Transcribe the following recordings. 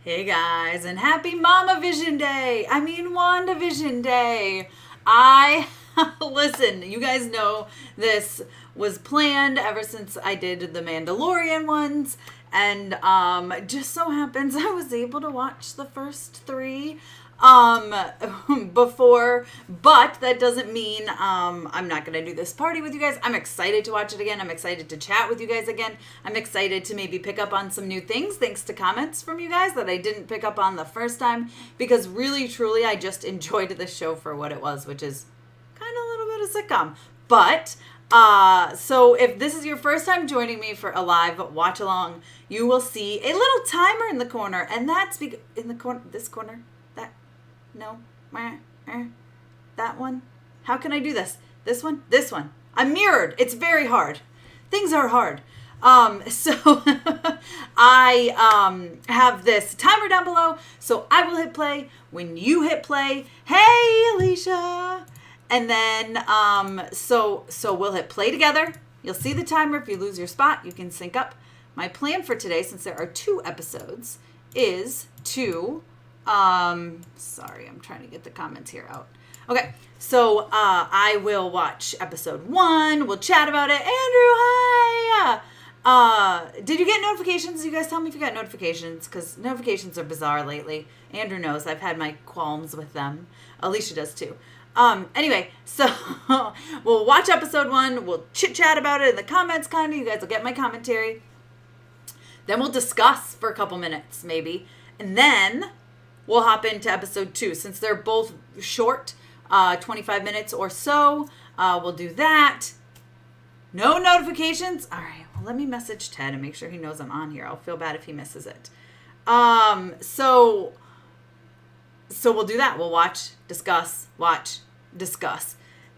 Hey guys, and happy MamaVision Day! I mean WandaVision Day! Listen, you guys know this was planned ever since I did the Mandalorian ones, and just so happens I was able to watch the first three before, but that doesn't mean I'm not gonna do this party with you guys. I'm excited to watch it again. I'm excited to chat with you guys again. I'm excited to maybe pick up on some new things thanks to comments from you guys that I didn't pick up on the first time, because really truly I just enjoyed the show for what it was, which is kind of a little bit of sitcom. But so if this is your first time joining me for a live watch along, you will see a little timer in the corner, and that's in the corner, this corner, that, no, that one. How can I do this? This one, this one. I'm mirrored. It's very hard. Things are hard. So I have this timer down below, so I will hit play when you hit play. Hey, Alicia. And then, so we'll hit play together. You'll see the timer. If you lose your spot, you can sync up. My plan for today, since there are 2 episodes, is to, sorry, I'm trying to get the comments here out. Okay, so I will watch episode 1. We'll chat about it. Andrew, hi! Did you get notifications? You guys tell me if you got notifications, because notifications are bizarre lately. Andrew knows. I've had my qualms with them. Alicia does too. Anyway, so we'll watch episode 1. We'll chit-chat about it in the comments, kind of. You guys will get my commentary. Then we'll discuss for a couple minutes, maybe. And then we'll hop into episode 2. Since they're both short, 25 minutes or so, we'll do that. No notifications? All right, well, let me message Ted and make sure he knows I'm on here. I'll feel bad if he misses it. So we'll do that. We'll watch, discuss.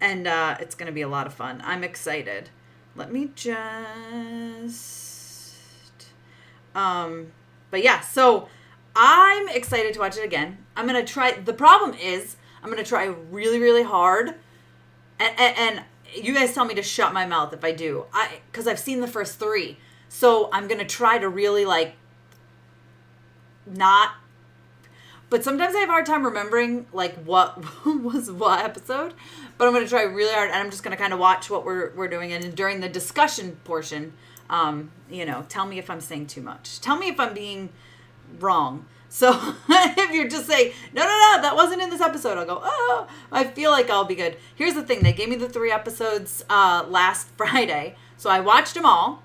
And it's going to be a lot of fun. I'm excited. Let me just... but yeah, so I'm excited to watch it again. I'm going to try... The problem is I'm going to try really, really hard. And you guys tell me to shut my mouth if I do. Because I've seen the first 3. So I'm going to try to really, not... But sometimes I have a hard time remembering, what was what episode. But I'm going to try really hard, and I'm just going to kind of watch what we're doing. And during the discussion portion, tell me if I'm saying too much. Tell me if I'm being wrong. So if you're just saying, no, that wasn't in this episode, I'll go, oh, I feel like I'll be good. Here's the thing. They gave me the 3 episodes last Friday. So I watched them all.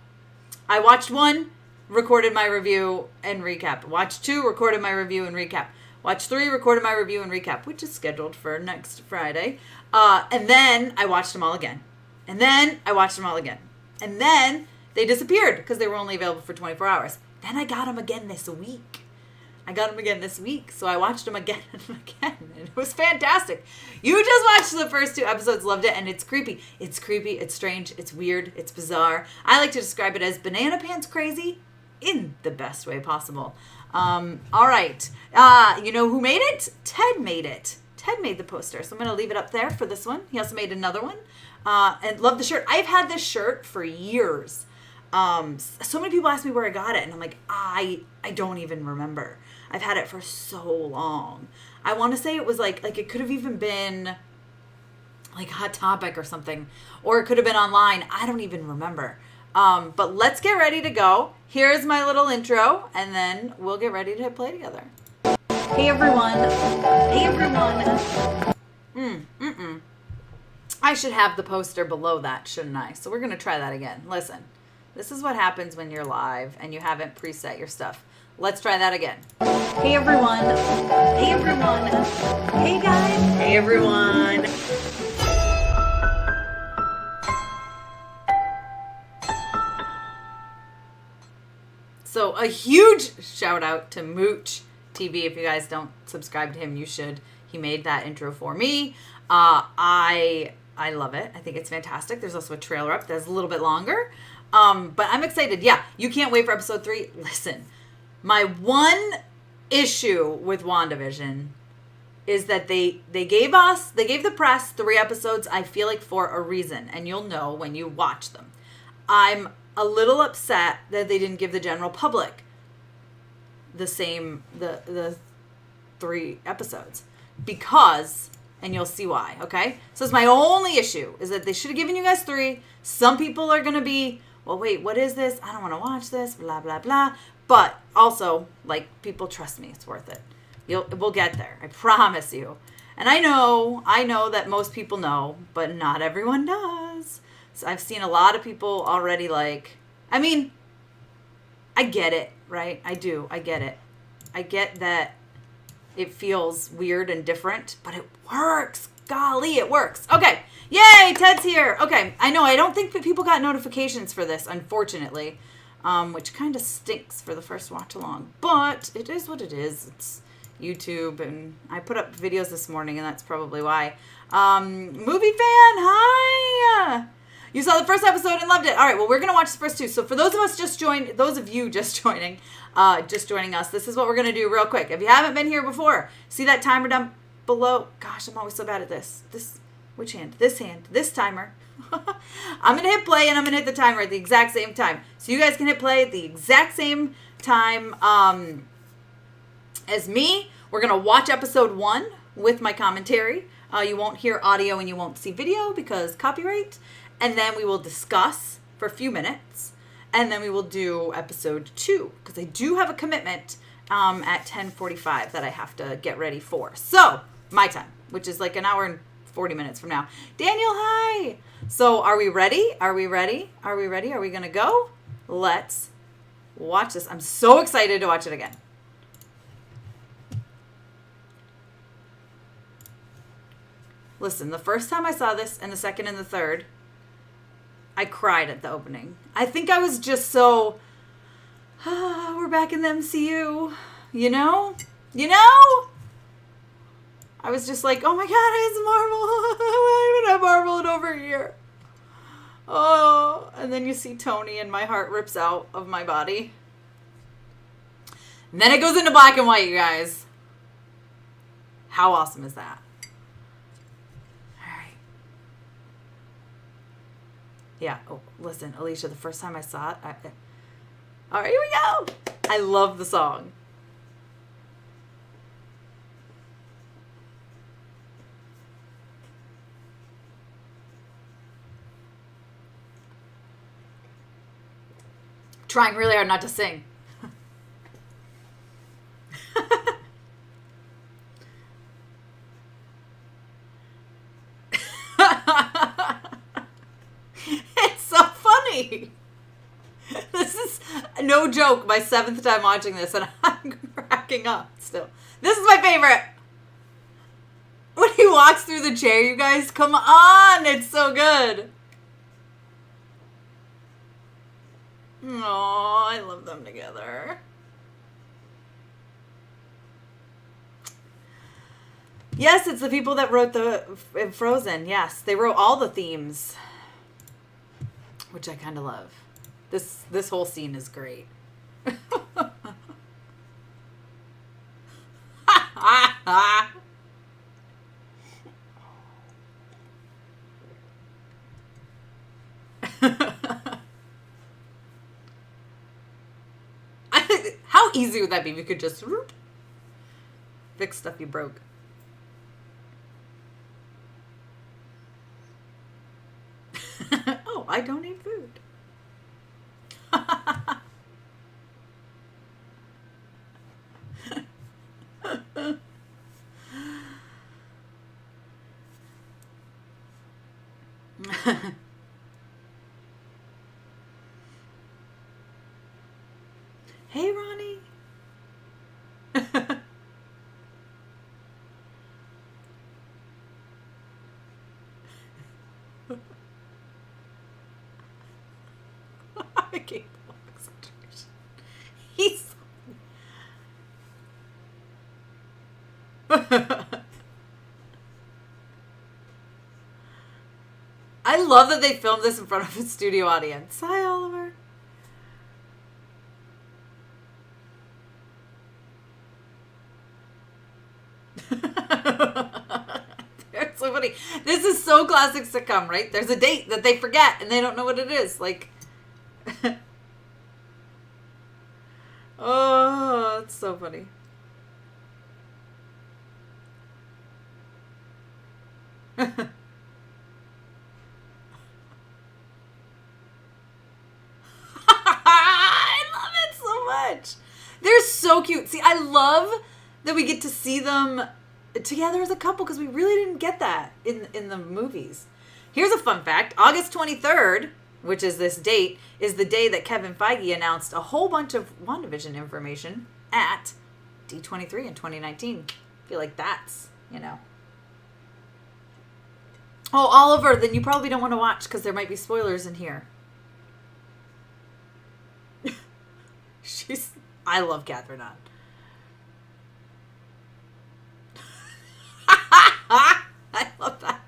I watched 1, recorded my review and recap. Watched 2, recorded my review and recap. Watched 3, recorded my review and recap, which is scheduled for next Friday. And then I watched them all again. And then I watched them all again. And then they disappeared because they were only available for 24 hours. Then I got them again this week. So I watched them again and again. And it was fantastic. You just watched the first 2 episodes, loved it, and it's creepy. It's strange, it's weird, it's bizarre. I like to describe it as banana pants crazy in the best way possible. All right. You know who made it? Ted made it. Ted made the poster. So I'm going to leave it up there for this one. He also made another one. And love the shirt. I've had this shirt for years. So many people ask me where I got it. And I'm like, I don't even remember. I've had it for so long. I want to say it was like it could have even been like Hot Topic or something. Or it could have been online. I don't even remember. But let's get ready to go. Here's my little intro, and then we'll get ready to play together. Hey everyone. I should have the poster below that, shouldn't I? So we're going to try that again. Listen, this is what happens when you're live and you haven't preset your stuff. Let's try that again. Hey everyone. Hey guys. Hey everyone. So a huge shout out to Mooch TV. If you guys don't subscribe to him, you should. He made that intro for me. I love it. I think it's fantastic. There's also a trailer up that's a little bit longer. But I'm excited. Yeah, you can't wait for episode 3. Listen, my one issue with WandaVision is that they gave the press 3 episodes, I feel like, for a reason. And you'll know when you watch them. I'm a little upset that they didn't give the general public the same, the 3 episodes. Because, and you'll see why, okay? So it's my only issue, is that they should have given you guys 3. Some people are going to be, well, wait, what is this? I don't want to watch this, blah, blah, blah. But also, like, people, trust me, it's worth it. We'll get there. I promise you. And I know that most people know, but not everyone does. So I've seen a lot of people already like, I mean, I get it, right? I do. I get it. I get that it feels weird and different, but it works. Golly, it works. Okay. Yay, Ted's here. Okay. I know. I don't think that people got notifications for this, unfortunately, which kind of stinks for the first watch along. But it is what it is. It's YouTube, and I put up videos this morning, and that's probably why. Movie fan, hi! You saw the first episode and loved it. All right, well, we're going to watch the first 2. So for those of you just joining us, this is what we're going to do real quick. If you haven't been here before, see that timer down below? Gosh, I'm always so bad at this. Which hand? This hand. This timer. I'm going to hit play, and I'm going to hit the timer at the exact same time. So you guys can hit play at the exact same time as me. We're going to watch episode 1 with my commentary. You won't hear audio and you won't see video because copyright. And then we will discuss for a few minutes. And then we will do episode 2. Because I do have a commitment at 10:45 that I have to get ready for. So, my time, which is like an hour and 40 minutes from now. Daniel, hi! So, are we ready? Are we ready? Are we ready? Are we going to go? Let's watch this. I'm so excited to watch it again. Listen, the first time I saw this, and the second and the third, I cried at the opening. I think I was just so, we're back in the MCU, you know? I was just like, oh my God, it's Marvel. Why would I Marvel it over here? Oh, and then you see Tony and my heart rips out of my body. And then it goes into black and white, you guys. How awesome is that? Yeah. Oh, listen, Alicia, the first time I saw it, all right, here we go. I love the song. Trying really hard not to sing. This is no joke, my 7th time watching this, and I'm cracking up still. This is my favorite. When he walks through the chair, you guys, come on, it's so good. Oh, I love them together. Yes, it's the people that wrote the Frozen. Yes, they wrote all the themes, which I kind of love. This whole scene is great. How easy would that be if you could just fix stuff you broke? Oh, I don't eat food. Hey, Ronnie. I can't concentration. He's I love that they filmed this in front of a studio audience. Hi, Oliver. They're so funny. This is so classic sitcom, right? There's a date that they forget and they don't know what it is. Like, oh, it's so funny. I love it so much. They're so cute. See, I love that we get to see them together as a couple because we really didn't get that in the movies. Here's a fun fact. August 23rd, which is this date, is the day that Kevin Feige announced a whole bunch of WandaVision information at D23 in 2019. I feel like that's, you know. Oh, Oliver, then you probably don't want to watch because there might be spoilers in here. I love Catherine Hahn. I love that.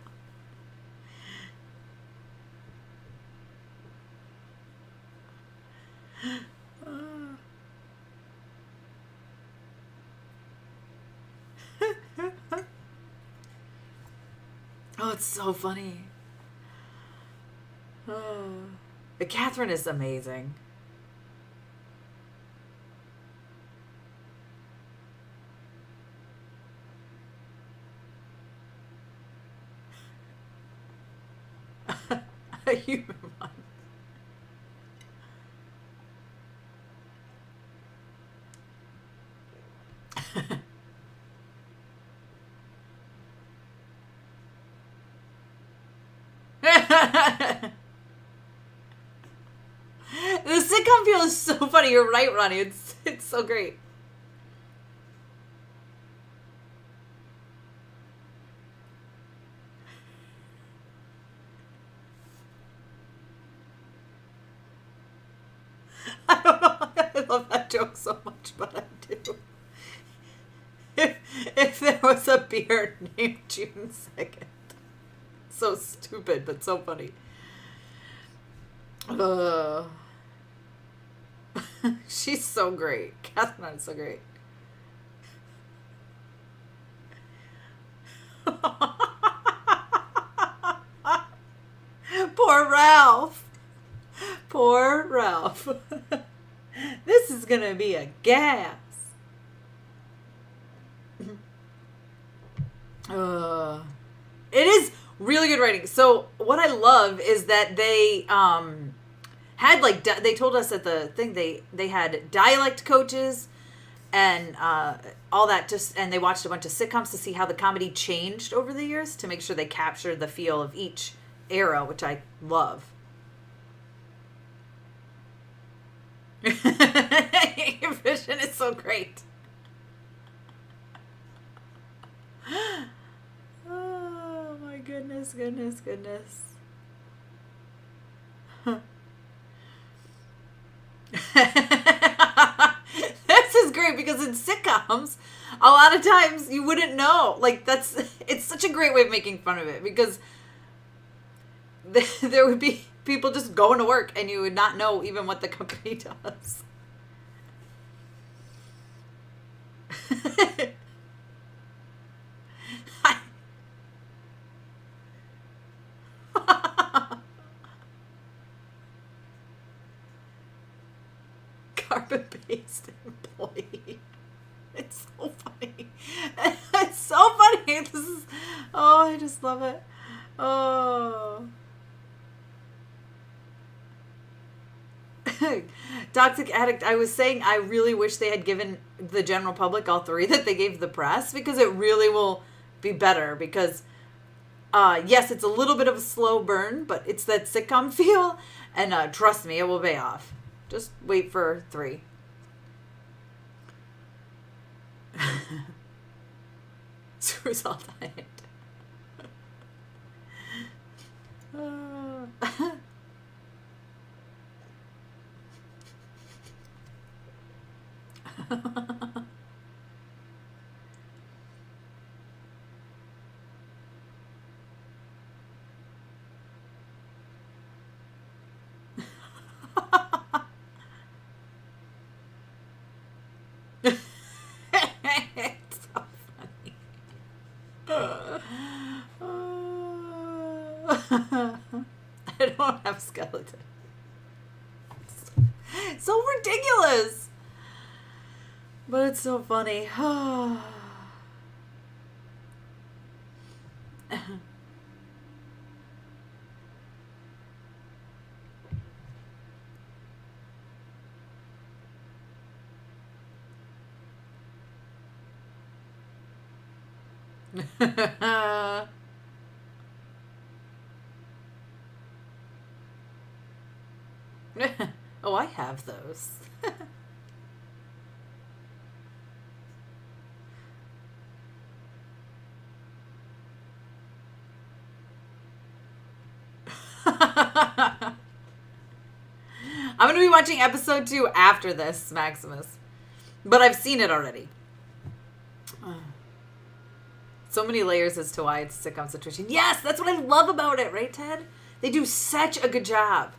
Oh, it's so funny. Oh. Catherine is amazing. A human one. The sitcom feel is so funny. You're right, Ronnie. It's so great. I don't know. I love that joke so much, but I do. If there was a beer named June 2nd. So stupid, but so funny. She's so great. Catherine is so great. Poor Ralph. Poor Ralph. This is going to be a gas. It is really good writing. So what I love is that they had like they told us at the thing they had dialect coaches and all that, just, and they watched a bunch of sitcoms to see how the comedy changed over the years to make sure they captured the feel of each era, which I love. Your vision is so great. Oh my goodness. This is great because in sitcoms, a lot of times you wouldn't know. Like it's such a great way of making fun of it because there would be people just going to work and you would not know even what the company does. Carbon-based employee. It's so funny. It's so funny. I just love it. Oh. Toxic Addict, I was saying I really wish they had given the general public all three that they gave the press because it really will be better because yes, it's a little bit of a slow burn, but it's that sitcom feel and trust me, it will pay off. Just wait for 3. Suicide diet. It's so funny. I don't have skeleton. So ridiculous. But it's so funny. Oh, I have those. I'm going to be watching episode 2 after this, Maximus. But I've seen it already. So many layers as to why it's a sitcom situation. Yes, that's what I love about it, right, Ted? They do such a good job.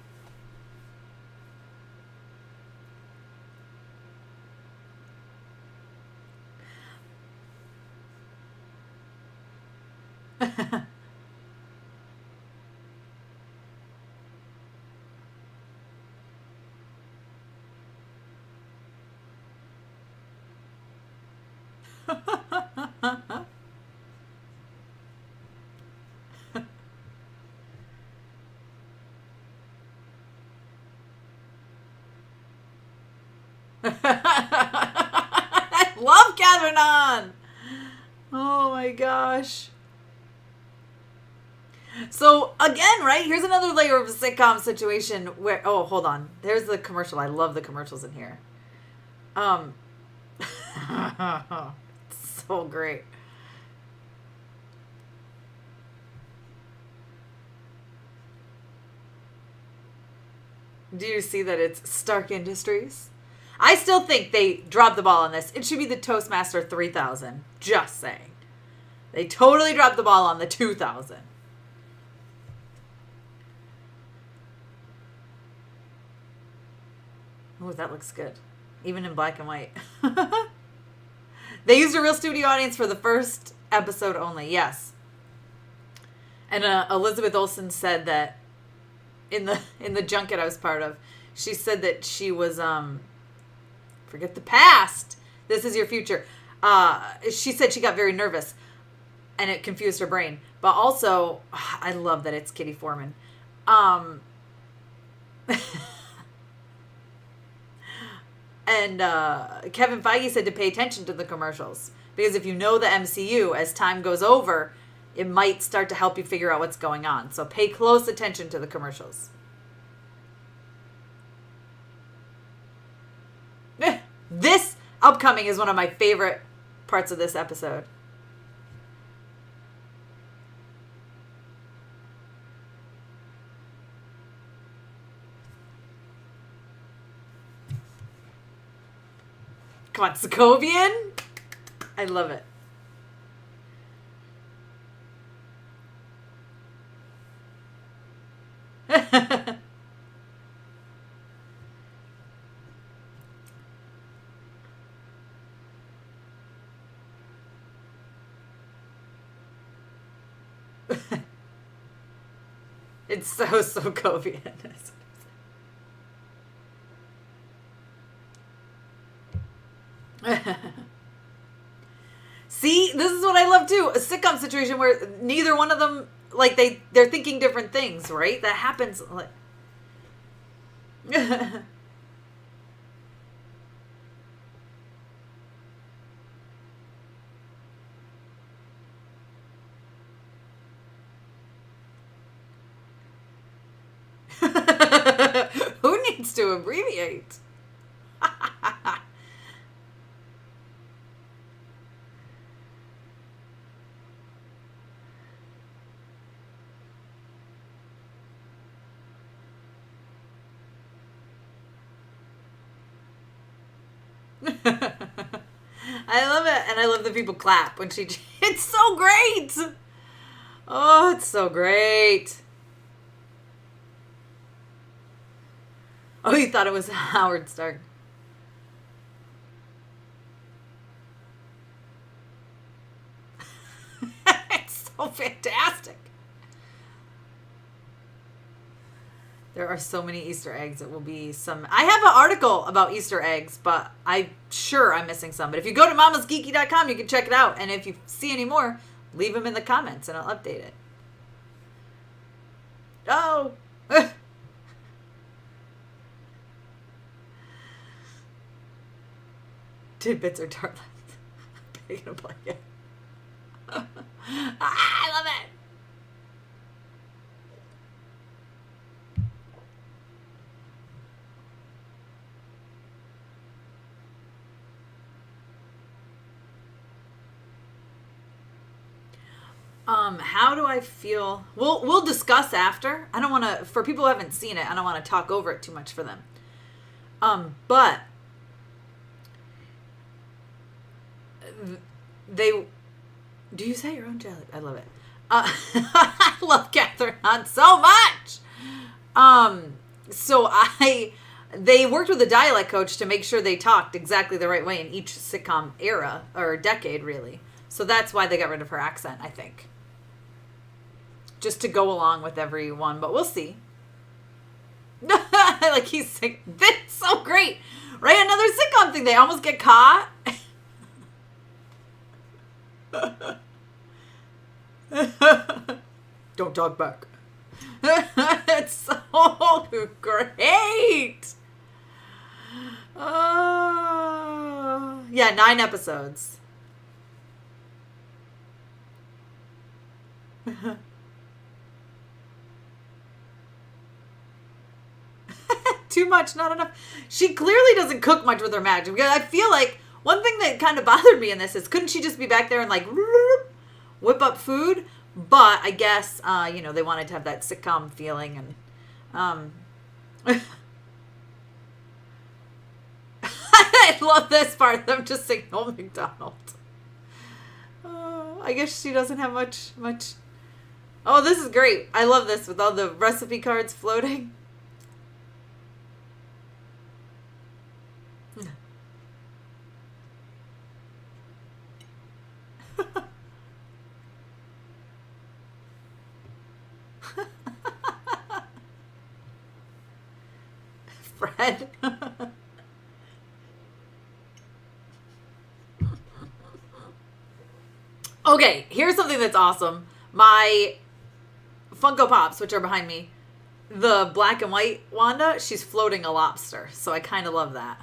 I love Catherine Hahn. Oh my gosh. So again, right? Here's another layer of a sitcom situation where hold on. There's the commercial. I love the commercials in here. So great. Do you see that it's Stark Industries? I still think they dropped the ball on this. It should be the Toastmaster 3000. Just saying. They totally dropped the ball on the 2000. Oh, that looks good. Even in black and white. They used a real studio audience for the first episode only. Yes. And Elizabeth Olsen said that in the junket I was part of, she said that she was forget the past. This is your future. She said she got very nervous and it confused her brain. But also, I love that it's Kitty Foreman. And Kevin Feige said to pay attention to the commercials. Because if you know the MCU, as time goes over, it might start to help you figure out what's going on. So pay close attention to the commercials. This upcoming is one of my favorite parts of this episode. Come on, Sokovian. I love it. It's so Sokovian. See, this is what I love too. A sitcom situation where neither one of them, like, they're thinking different things, right? That happens. Like... Who needs to abbreviate? I love it, and I love the people clap when she... It's so great! Oh, it's so great. Oh, you thought it was Howard Stark. It's so fantastic. There are so many Easter eggs. It will be some. I have an article about Easter eggs, but I'm sure I'm missing some. But if you go to mamasgeeky.com, you can check it out. And if you see any more, leave them in the comments and I'll update it. Oh! Tidbits or tartlets. Bacon and blanket. I love it! How do I feel? We'll discuss after. I don't want to, for people who haven't seen it, I don't want to talk over it too much for them. But do you say your own jelly? I love it. I love Catherine Hahn so much. So they worked with a dialect coach to make sure they talked exactly the right way in each sitcom era or decade, really. So that's why they got rid of her accent, I think. Just to go along with everyone, but we'll see. Like he's sick. That's so great. Right? Another sitcom thing. They almost get caught. Don't talk back. It's so great. Yeah, 9 episodes. Too much, not enough. She clearly doesn't cook much with her magic. Because I feel like one thing that kind of bothered me in this is couldn't she just be back there and like whip up food? But I guess they wanted to have that sitcom feeling and I love this part of them just saying Old McDonald. I guess she doesn't have much. Oh, this is great. I love this with all the recipe cards floating. Fred. Okay, here's something that's awesome. My Funko Pops, which are behind me, the black and white Wanda, she's floating a lobster. So I kind of love that.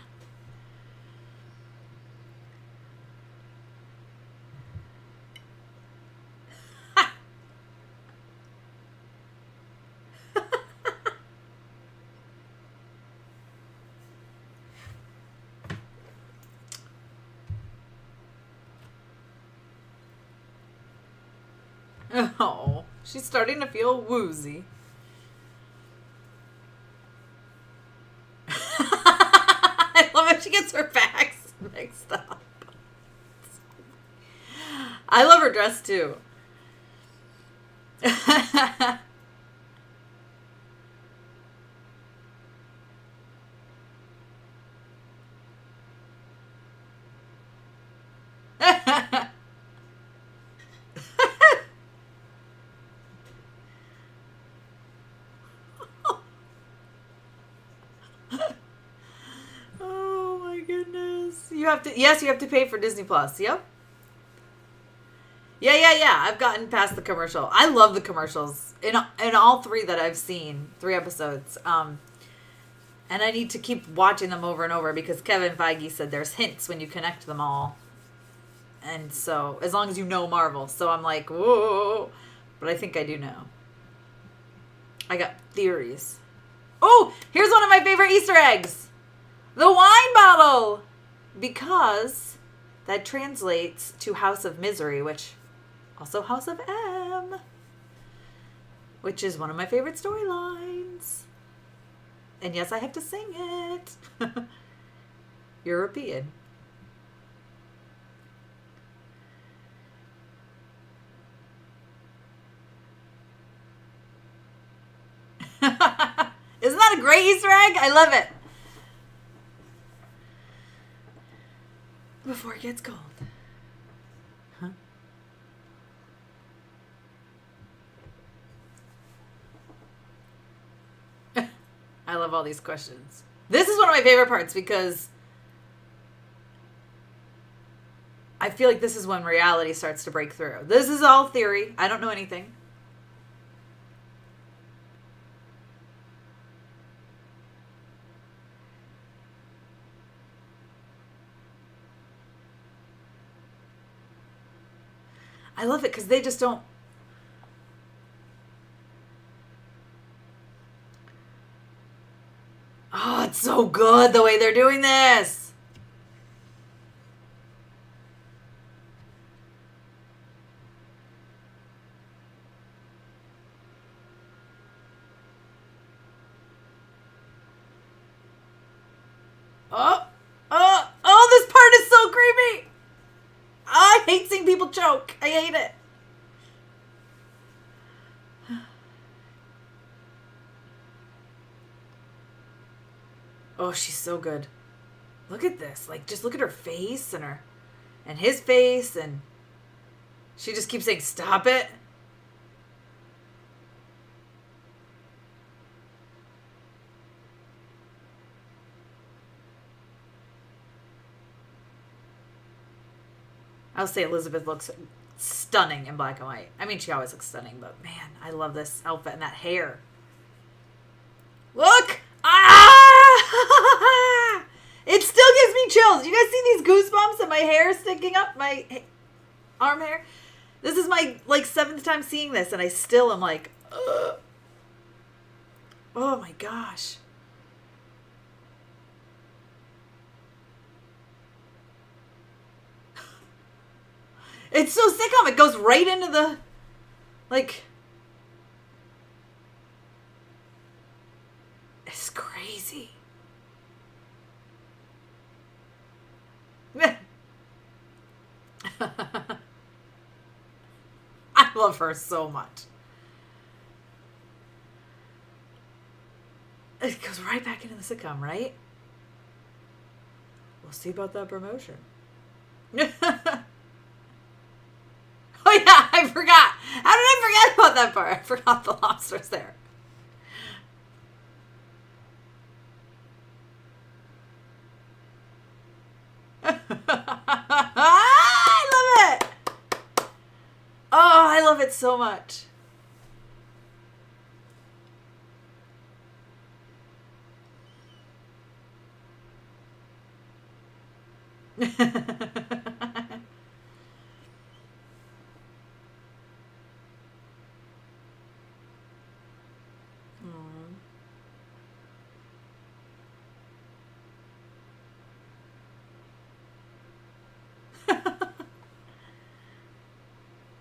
Oh, she's starting to feel woozy. I love how she gets her facts mixed up. I love her dress too. Yes, you have to pay for Disney Plus. Yep. Yeah. I've gotten past the commercial. I love the commercials in all 3 that I've seen, 3 episodes. And I need to keep watching them over and over because Kevin Feige said there's hints when you connect them all. And so, as long as you know Marvel. So I'm like, whoa. But I think I do know. I got theories. Oh, here's one of my favorite Easter eggs. The wine bottle. Because that translates to House of Misery, which also House of M, which is one of my favorite storylines. And yes, I have to sing it. European. Isn't that a great Easter egg? I love it. Before it gets cold. Huh? I love all these questions. This is one of my favorite parts because I feel like this is when reality starts to break through. This is all theory. I don't know anything. I love it because they just don't. Oh, it's so good the way they're doing this. Oh, this part is so creepy. I hate seeing people choke. I hate it. Oh, she's so good. Look at this. Like, just look at her face and his face, and she just keeps saying, stop it. I'll say Elizabeth looks stunning in black and white. I mean, she always looks stunning, but man, I love this outfit and that hair. Look! Ah! It still gives me chills. You guys see these goosebumps and my hair sticking up? My arm hair? This is my, 7th time seeing this, and I still am like, ugh. Oh my gosh. It's so sitcom. It goes right into the, it's crazy. I love her so much. It goes right back into the sitcom, right? We'll see about that promotion. Oh yeah, I forgot. How did I forget about that part? I forgot the lobster's there. I love it. Oh, I love it so much.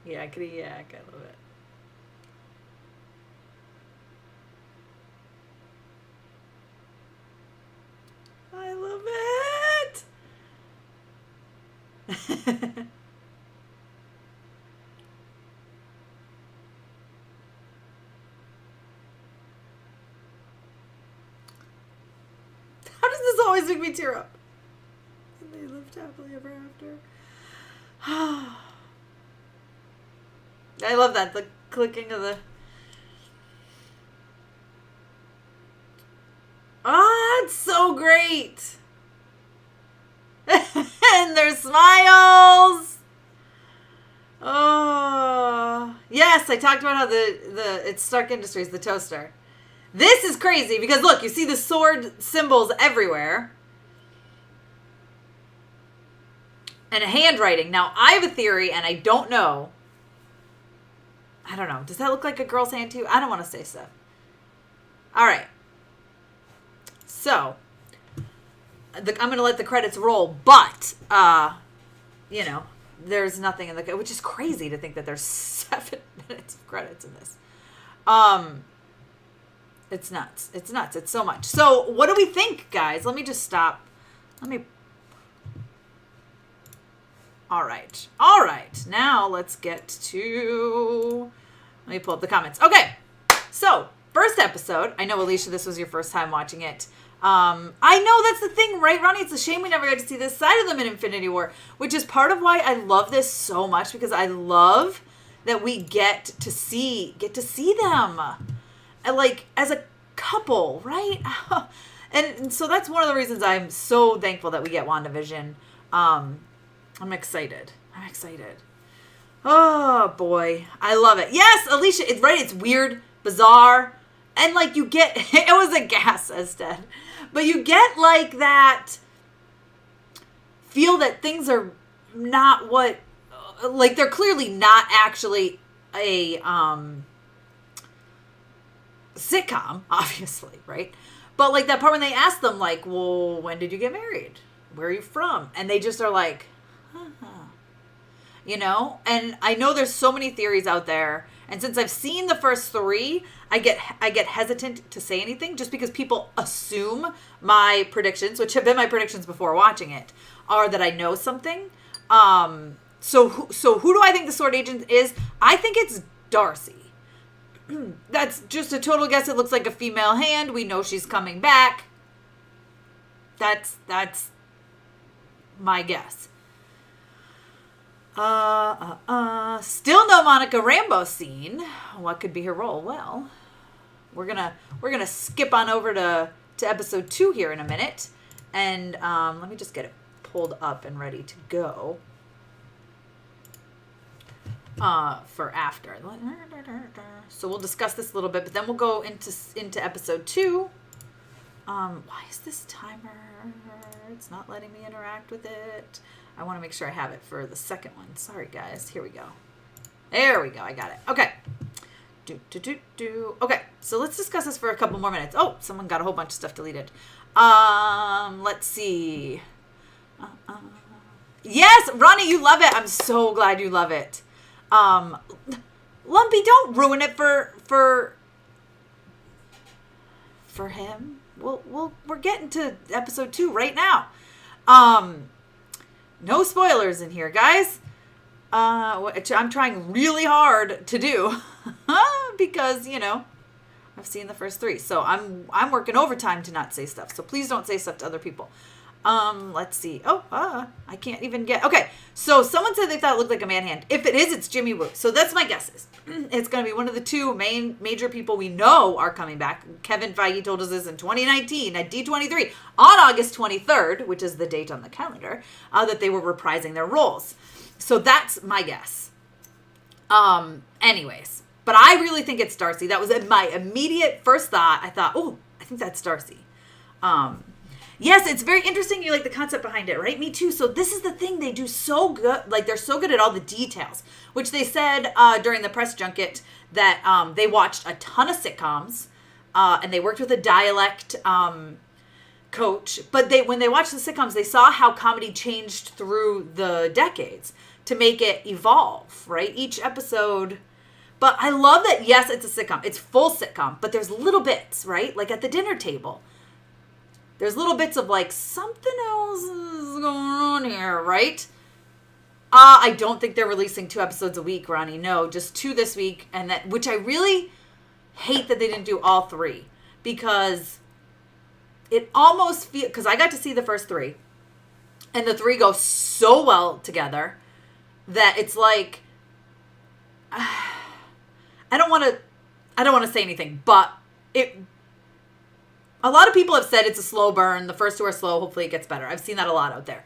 Yakety yak, I love it. I love it. How does this always make me tear up? And they lived happily ever after. I love that, the clicking of the... Oh, it's so great. And their smiles. Oh. Yes, I talked about how it's Stark Industries, the toaster. This is crazy because look, you see the sword symbols everywhere. And a handwriting. Now, I have a theory and I don't know. I don't know. Does that look like a girl's hand to you? I don't want to say so. All right. So, I'm going to let the credits roll, but, there's nothing in the, which is crazy to think that there's 7 minutes of credits in this. It's nuts. It's nuts. It's so much. So, what do we think, guys? Let me just stop. All right. Now let's get to, let me pull up the comments. Okay. So, first episode. I know, Alicia, this was your first time watching it. I know that's the thing, right, Ronnie? It's a shame we never got to see this side of them in Infinity War, which is part of why I love this so much, because I love that we get to see them. And, as a couple, right? And so that's one of the reasons I'm so thankful that we get WandaVision. I'm excited. Oh, boy. I love it. Yes, Alicia, it's right. It's weird, bizarre. And, like, you get... It was a gas, says Ted. But you get, like, that... Feel that things are not what... Like, they're clearly not actually a sitcom, obviously, right? But, like, that part when they ask them, like, well, when did you get married? Where are you from? And they just are like... You know, and I know there's so many theories out there, and since I've seen the first 3, I get hesitant to say anything just because people assume my predictions, which have been my predictions before watching it, are that I know something. So who do I think the Sword Agent is? I think it's Darcy. That's just a total guess. It looks like a female hand. We know she's coming back. That's my guess. Still no Monica Rambeau scene. What could be her role? Well, we're gonna skip on over to episode 2 here in a minute, and let me just get it pulled up and ready to go for after. So we'll discuss this a little bit, but then we'll go into episode 2. Why is this timer? It's not letting me interact with it. I want to make sure I have it for the second one. Sorry, guys. Here we go. There we go. I got it. Okay. Okay. So let's discuss this for a couple more minutes. Oh, someone got a whole bunch of stuff deleted. Let's see. Yes, Ronnie, you love it. I'm so glad you love it. Lumpy, don't ruin it for him. We're getting to episode 2 right now. No spoilers in here, guys. Which I'm trying really hard to do because, you know, I've seen the first 3. So I'm working overtime to not say stuff. So please don't say stuff to other people. Let's see. I can't even get... Okay, so someone said they thought it looked like a man hand. If it is, it's Jimmy Woo. So that's my guesses. It's going to be one of the 2 major people we know are coming back. Kevin Feige told us this in 2019 at D23 on August 23rd, which is the date on the calendar, that they were reprising their roles. So that's my guess. Anyways, but I really think it's Darcy. That was my immediate first thought. I thought, oh, I think that's Darcy. Yes, it's very interesting. You like the concept behind it, right? Me too. So this is the thing. They do so good. Like, they're so good at all the details, which they said during the press junket that they watched a ton of sitcoms and they worked with a dialect coach. But when they watched the sitcoms, they saw how comedy changed through the decades to make it evolve, right? Each episode. But I love that, yes, it's a sitcom. It's full sitcom, but there's little bits, right? Like at the dinner table. There's little bits of like, something else is going on here, right? I don't think they're releasing 2 episodes a week, Ronnie. No, just 2 this week. Which I really hate that they didn't do all 3. Because it almost feels... Because I got to see the first 3. And the 3 go so well together that it's like... I don't want to say anything, but a lot of people have said it's a slow burn. The first 2 are slow. Hopefully it gets better. I've seen that a lot out there.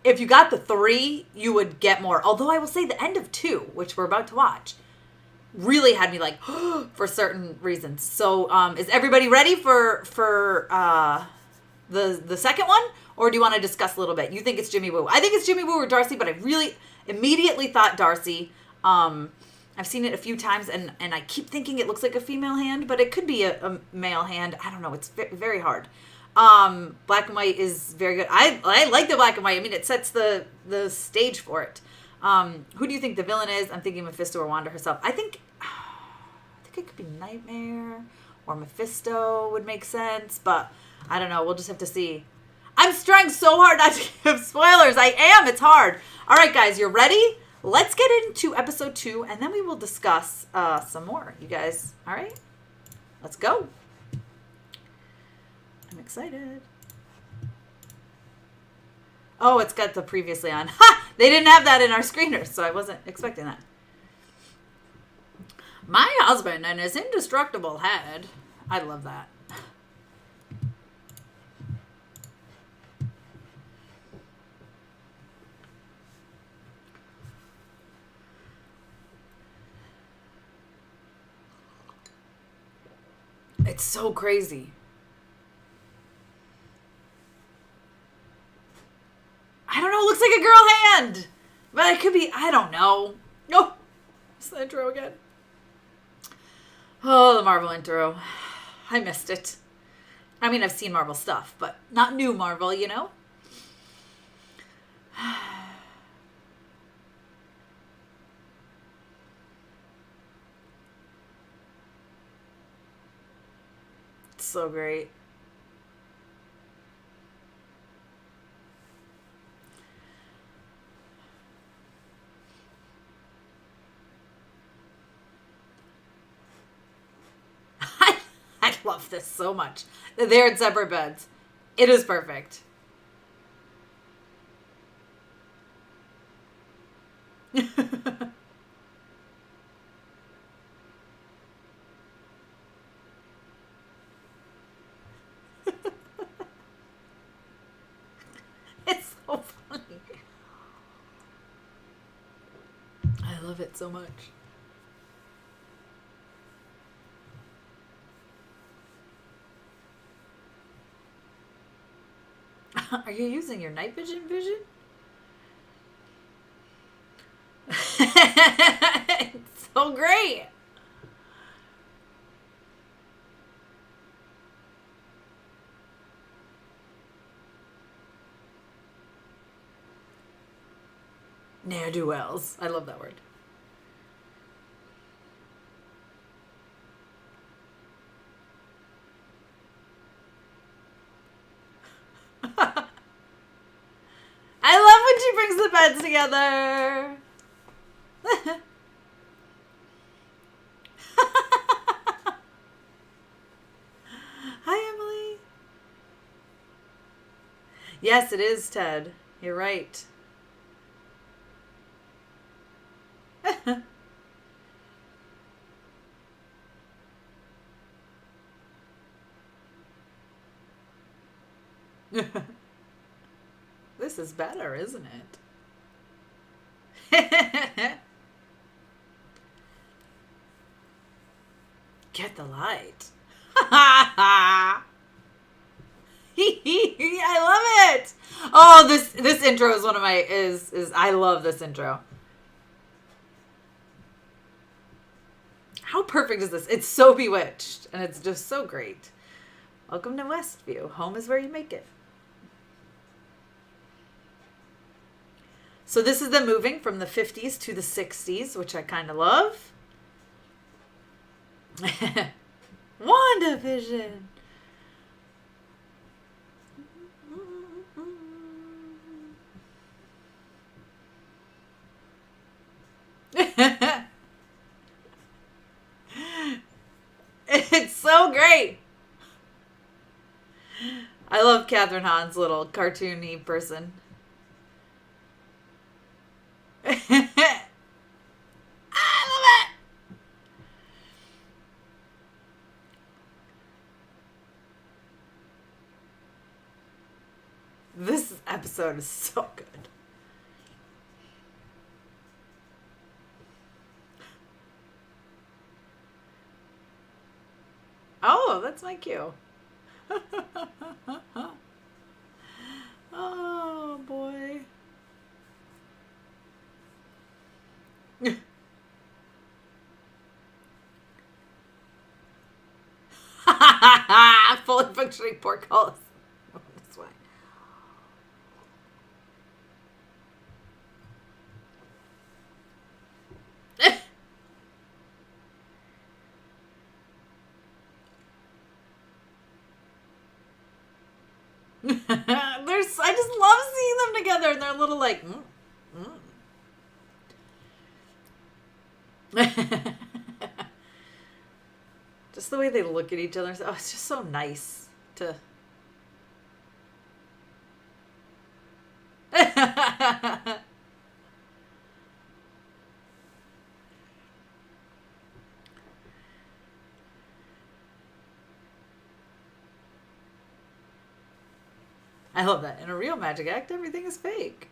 If you got the 3, you would get more. Although I will say the end of 2, which we're about to watch, really had me like, for certain reasons. So is everybody ready for the second one? Or do you want to discuss a little bit? You think it's Jimmy Woo. I think it's Jimmy Woo or Darcy, but I really immediately thought Darcy. I've seen it a few times, and I keep thinking it looks like a female hand, but it could be a male hand. I don't know. It's very hard. Black and white is very good. I like the black and white. I mean, it sets the stage for it. Who do you think the villain is? I'm thinking Mephisto or Wanda herself. I think it could be Nightmare or Mephisto would make sense, but I don't know. We'll just have to see. I'm trying so hard not to give spoilers. I am. It's hard. All right, guys, you're ready? Let's get into episode 2, and then we will discuss some more. You guys, all right? Let's go. I'm excited. Oh, it's got the previously on. Ha! They didn't have that in our screeners, so I wasn't expecting that. My husband and his indestructible head. I love that. It's so crazy. I don't know. It looks like a girl hand. But it could be. I don't know. No. Oh, it's the intro again. Oh, the Marvel intro. I missed it. I mean, I've seen Marvel stuff, but not new Marvel, you know? It's so great. I love this so much. They're in separate beds. It is perfect. It's so funny. I love it so much. Are you using your night vision? It's so great. Ne'er-do-wells. I love that word. I love when she brings the beds together. Hi, Emily. Yes, it is, Ted. You're right. This is better, isn't it? Get the light. I love it. Oh, this intro is one of my is I love this intro. How perfect is this? It's so bewitched and it's just so great. Welcome to Westview. Home is where you make it. So this is them moving from the 50s to the 60s, which I kind of love. WandaVision. It's so great. I love Catherine Hahn's little cartoony person. I love it. This episode is so good. Oh, that's my cue. Oh, boy. Fully functioning portcullis. This way. I just love seeing them together and they're little like just the way they look at each other. Oh, it's just so nice to I love that. In a real magic act, everything is fake.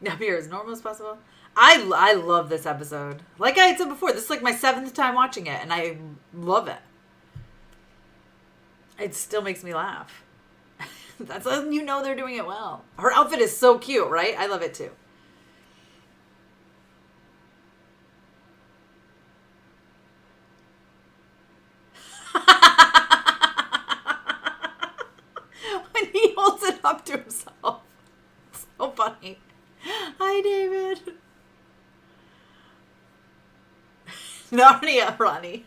Now be as normal as possible. I love this episode. Like I had said before, this is like my 7th time watching it, and I love it. It still makes me laugh. That's when you know they're doing it well. Her outfit is so cute, right? I love it too. When he holds it up to himself. So funny. Hi, David. Narnia, Ronnie.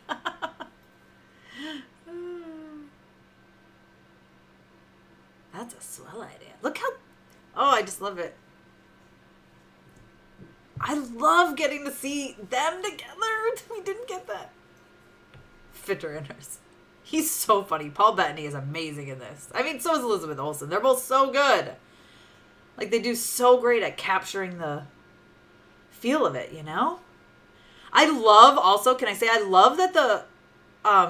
That's a swell idea. Look how... Oh, I just love it. I love getting to see them together. We didn't get that. Fitterners. He's so funny. Paul Bettany is amazing in this. I mean, so is Elizabeth Olsen. They're both so good. Like, they do so great at capturing the feel of it, you know? I love, also, can I say, I love that the,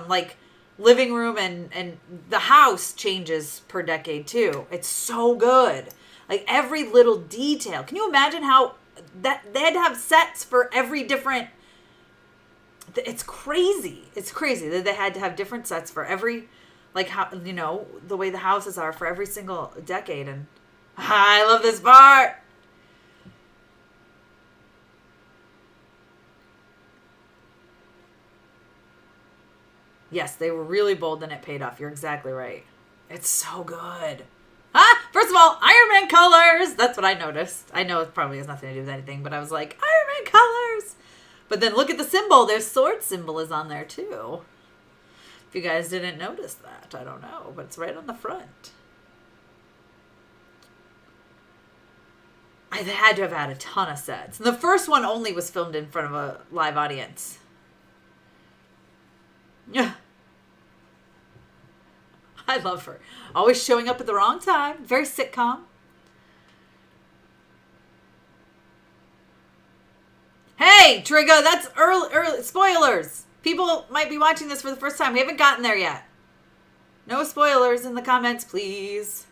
like, living room and the house changes per decade, too. It's so good. Like, every little detail. Can you imagine how that they had to have sets for every different... It's crazy. It's crazy that they had to have different sets for every, like, how, you know, the way the houses are for every single decade. And I love this part. Yes, they were really bold and it paid off. You're exactly right. It's so good. First of all, Iron Man colors. That's what I noticed. I know it probably has nothing to do with anything, but I was like, Iron Man colors. But then look at the symbol. Their sword symbol is on there too. If you guys didn't notice that, I don't know, but it's right on the front. I had to have had a ton of sets. The first one only was filmed in front of a live audience. Yeah. I love her. Always showing up at the wrong time. Very sitcom. Hey, Trigga, that's early spoilers. People might be watching this for the first time. We haven't gotten there yet. No spoilers in the comments, please.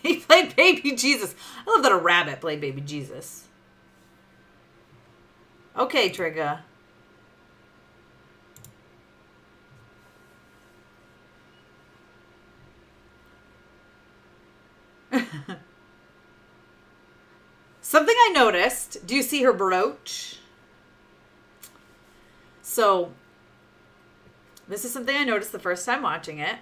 He played Baby Jesus. I love that a rabbit played Baby Jesus. Okay, Trigga. Something I noticed. Do you see her brooch? So, this is something I noticed the first time watching it.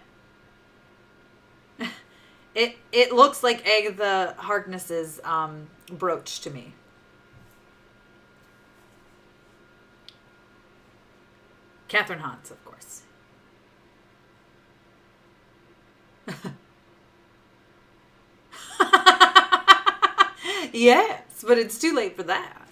It looks like Agatha Harkness's brooch to me. Catherine Hahn's, of course. Yes, but it's too late for that.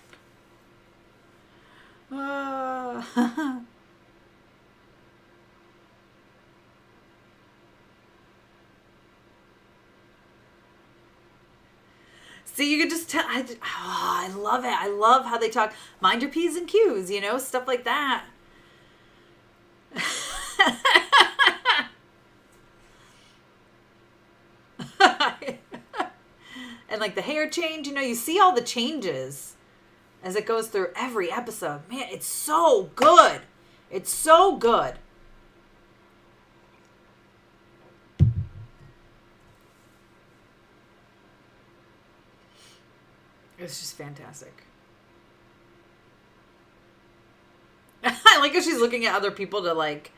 See, you could just tell. I love it. I love how they talk. Mind your P's and Q's, you know, stuff like that. And like the hair change, you know, you see all the changes as it goes through every episode. Man, it's so good. It's so good. It's just fantastic. I like how she's looking at other people to like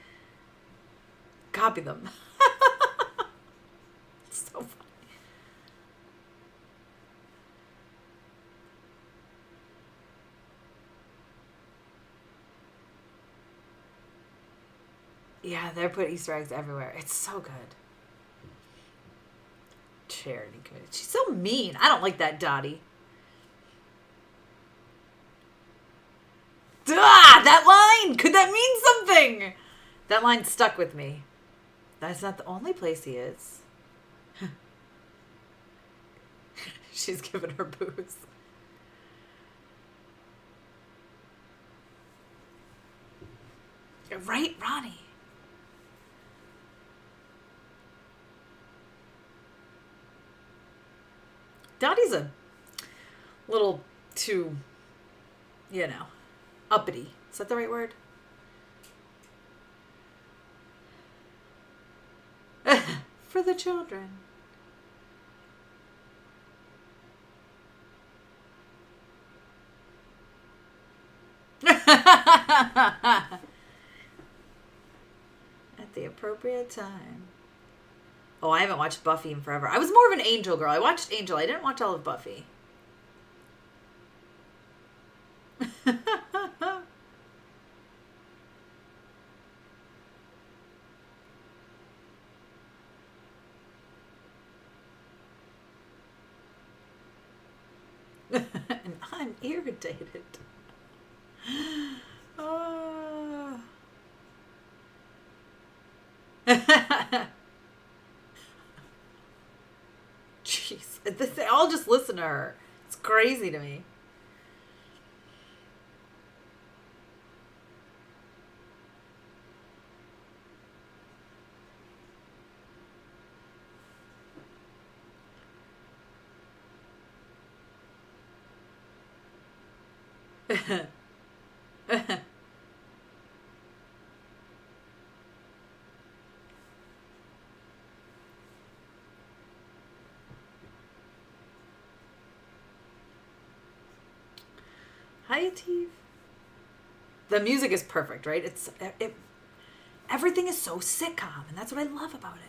copy them. It's so funny. Yeah, they're putting Easter eggs everywhere. It's so good. Charity committee. She's so mean. I don't like that Dottie. That line! Could that mean something? That line stuck with me. That's not the only place he is. She's giving her booze. Right, Ronnie? Dottie's a little too, uppity. Is that the right word? For the children. At the appropriate time. Oh, I haven't watched Buffy in forever. I was more of an Angel girl. I watched Angel. I didn't watch all of Buffy. And I'm irritated. Jeez. They all just listen to her. It's crazy to me. Hi, Atif. The music is perfect, right? Everything is so sitcom, and that's what I love about it.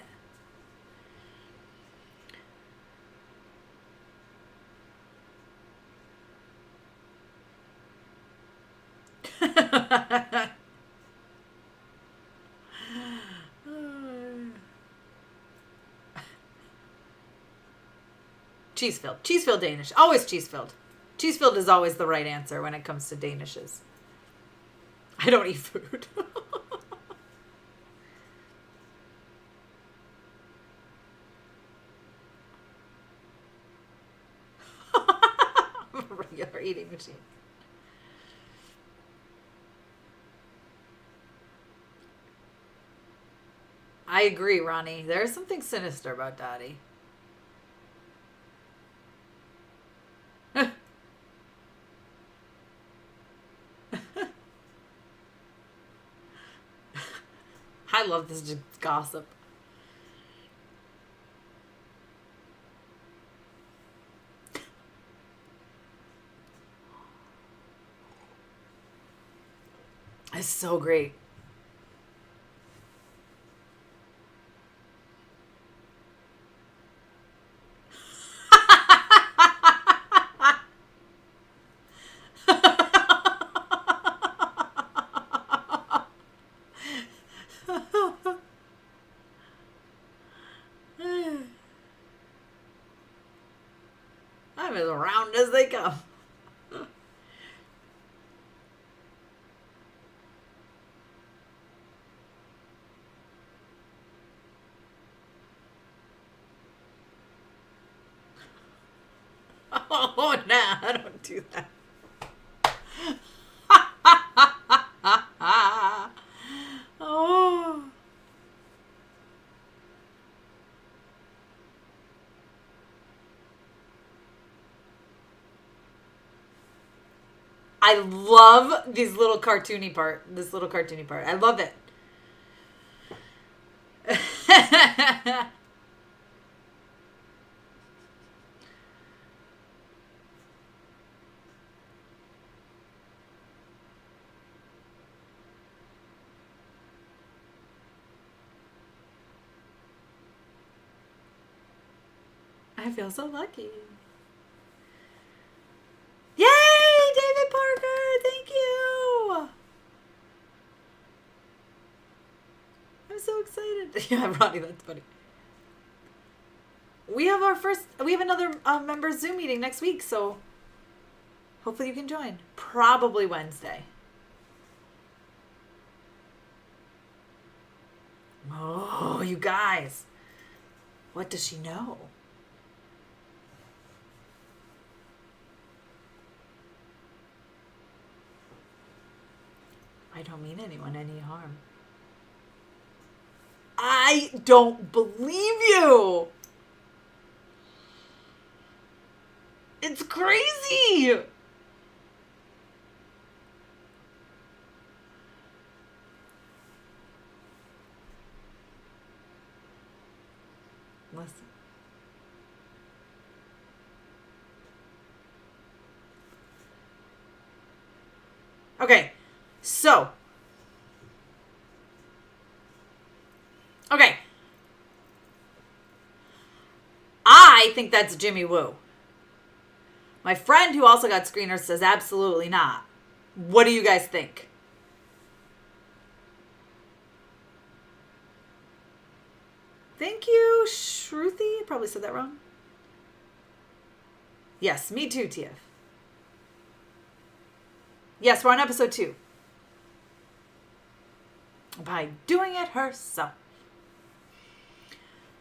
Cheesefilled. Cheesefilled Danish. Always cheesefilled. Cheesefilled is always the right answer when it comes to Danishes. I don't eat food. Regular eating machine. I agree, Ronnie. There's something sinister about Dottie. I love this gossip. It's so great. I'm as round as they come. Oh, no, I don't do that. Oh. I love this little cartoony part. I love it. I feel so lucky. Yay, David Parker! Thank you! I'm so excited. Yeah, Ronnie, that's funny. We have another member Zoom meeting next week, so hopefully you can join. Probably Wednesday. Oh, you guys. What does she know? I don't mean anyone any harm. I don't believe you. crazy. Listen. Okay, so. Okay. I think that's Jimmy Woo. My friend who also got screeners says absolutely not. What do you guys think? Thank you, Shruti. Probably said that wrong. Yes, me too, TF. Yes, we're on episode 2. By doing it herself.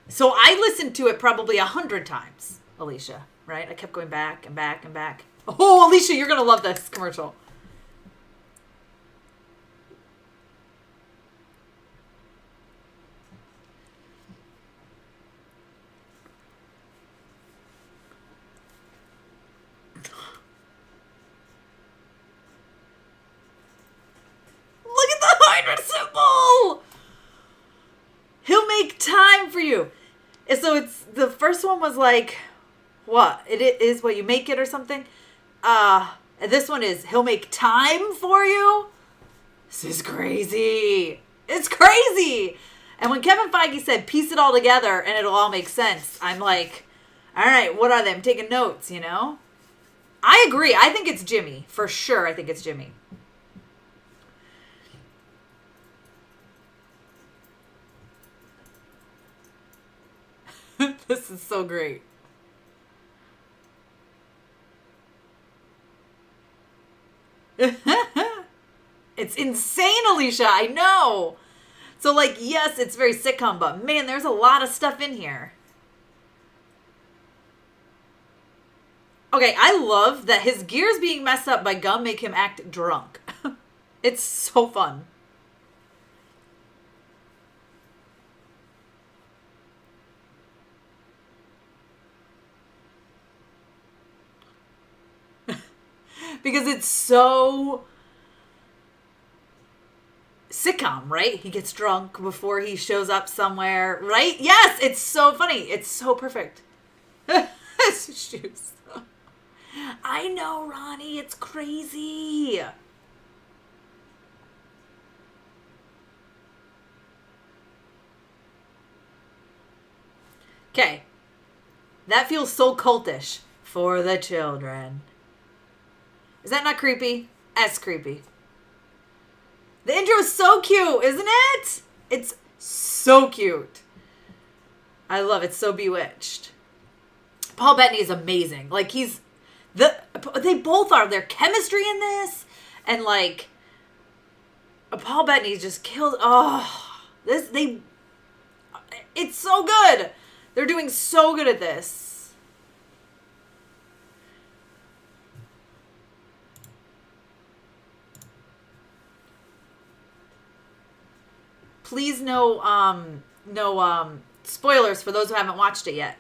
So I listened to it probably 100 times, Alicia, right? I kept going back and back and back. Oh, Alicia, you're going to love this commercial. Look at the Hydra symbol! He'll make time for you. And so it's, the first one was like, what? It is what you make it or something. And this one is, he'll make time for you. This is crazy. It's crazy. And when Kevin Feige said, piece it all together and it'll all make sense, I'm like, all right, what are they? I'm taking notes, you know? I agree. I think it's Jimmy. For sure, I think it's Jimmy. This is so great. It's insane, Alicia. I know. So, like, yes, it's very sitcom, but man, there's a lot of stuff in here. Okay, I love that his gears being messed up by gum make him act drunk. It's so fun. Because it's so sitcom, right? He gets drunk before he shows up somewhere, right? Yes, it's so funny. It's so perfect. Shoes. I know, Ronnie. It's crazy. Okay. That feels so cultish. For the children. Is that not creepy? That's creepy. The intro is so cute, isn't it? It's so cute. I love it. So bewitched. Paul Bettany is amazing. Like, they both are. Their chemistry in this. And, like, Paul Bettany just killed. Oh, it's so good. They're doing so good at this. Please no spoilers for those who haven't watched it yet.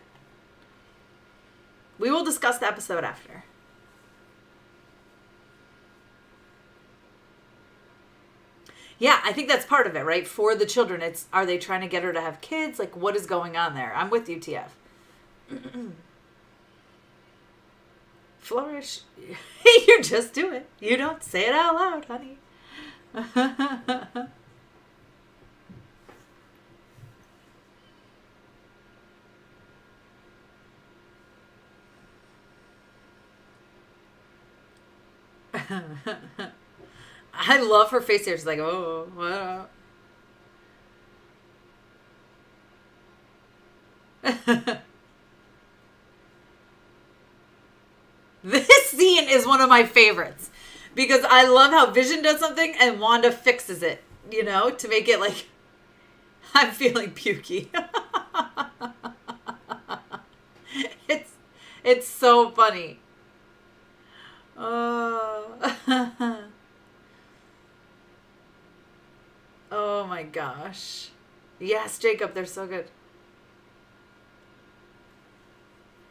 We will discuss the episode after. Yeah, I think that's part of it, right? For the children, are they trying to get her to have kids? Like, what is going on there? I'm with you, TF. Flourish. You just do it. You don't say it out loud, honey. I love her face here. She's like, oh, what? This scene is one of my favorites because I love how Vision does something and Wanda fixes it, you know, to make it like, I'm feeling pukey. It's so funny. Oh. Oh my gosh. Yes, Jacob, they're so good.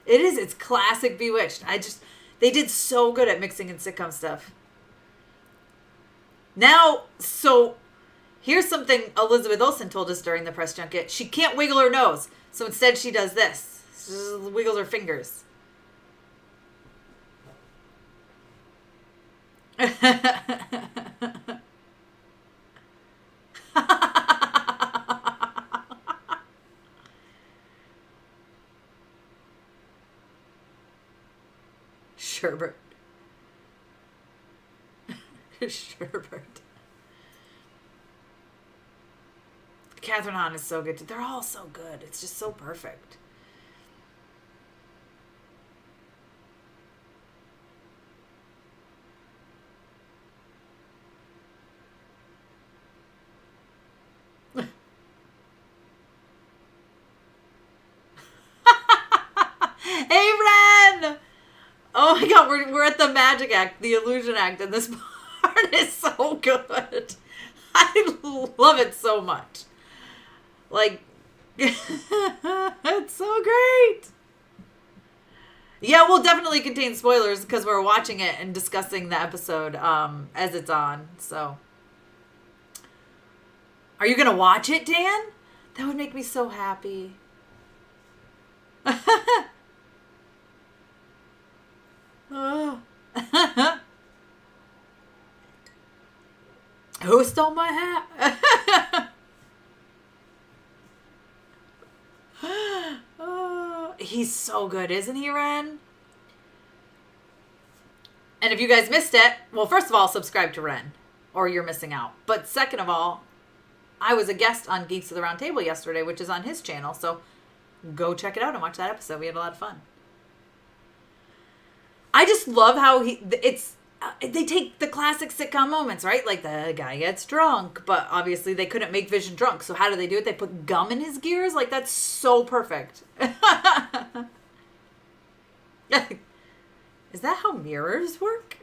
It is. It's classic Bewitched. They did so good at mixing in sitcom stuff. Now, so here's something Elizabeth Olsen told us during the press junket. She can't wiggle her nose. So instead she does this. She just wiggles her fingers. Sherbert. Sherbert. Catherine Hahn is so good. They're all so good. It's just so perfect. Hey, Ren! Oh my god, we're at the magic act, the illusion act, and this part is so good. I love it so much. Like, it's so great. Yeah, we'll definitely contain spoilers because we're watching it and discussing the episode as it's on. So, are you gonna watch it, Dan? That would make me so happy. Oh. Who stole my hat? Oh, he's so good, isn't he, Ren? And if you guys missed it, well, first of all, subscribe to Ren, or you're missing out. But second of all, I was a guest on Geeks of the Round Table yesterday, which is on his channel, so go check it out and watch that episode. We had a lot of fun. I just love how they take the classic sitcom moments, right? Like the guy gets drunk, but obviously they couldn't make Vision drunk. So how do they do it? They put gum in his gears? Like, that's so perfect. Is that how mirrors work?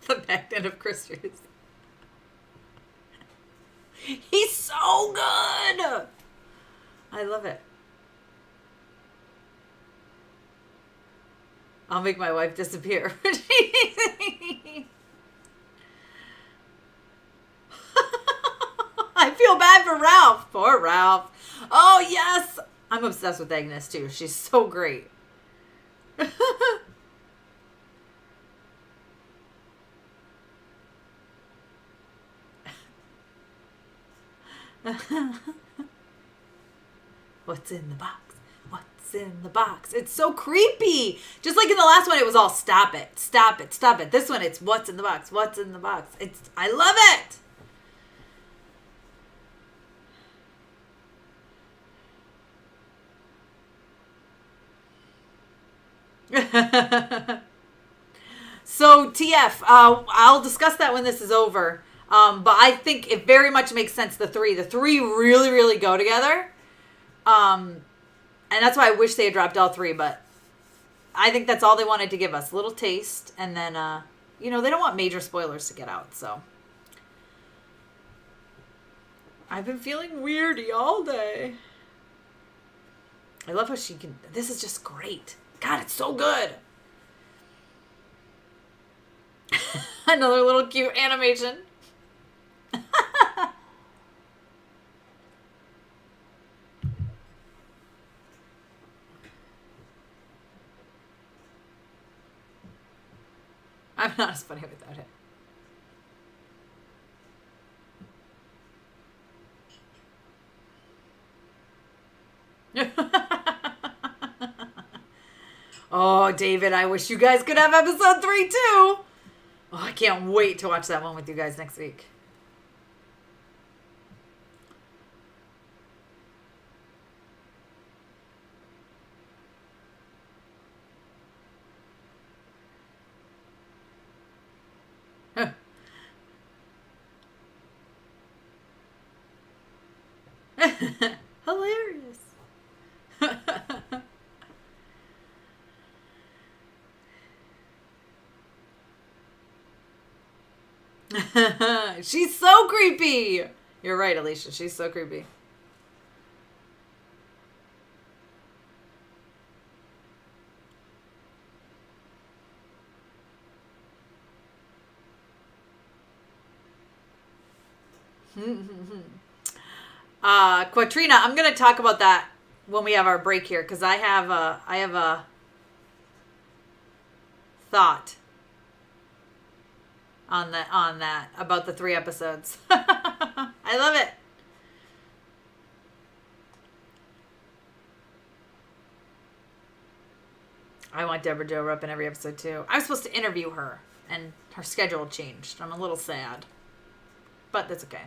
The magnet of Christmas. He's so good. I love it. I'll make my wife disappear. I feel bad for Ralph. Poor Ralph. Oh, yes. I'm obsessed with Agnes, too. She's so great. What's in the box? What's in the box? It's so creepy. Just like in the last one, it was all stop it, stop it, stop it. This one, it's what's in the box? What's in the box? I love it. So TF, I'll discuss that when this is over. But I think it very much makes sense, the three really, really go together. And that's why I wish they had dropped all three, but I think that's all they wanted to give us. A little taste, and then, they don't want major spoilers to get out, so. I've been feeling weirdy all day. I love how this is just great. God, it's so good. Another little cute animation. I'm not as funny without it. Oh, David, I wish you guys could have episode 3 too. Oh, I can't wait to watch that one with you guys next week. Hilarious. She's so creepy. You're right, Alicia. She's so creepy. Quatrina, I'm going to talk about that when we have our break here, because I have a thought on that about the 3 episodes. I love it. I want Deborah Jo Rupp in every episode too. I was supposed to interview her, and her schedule changed. I'm a little sad, but that's okay.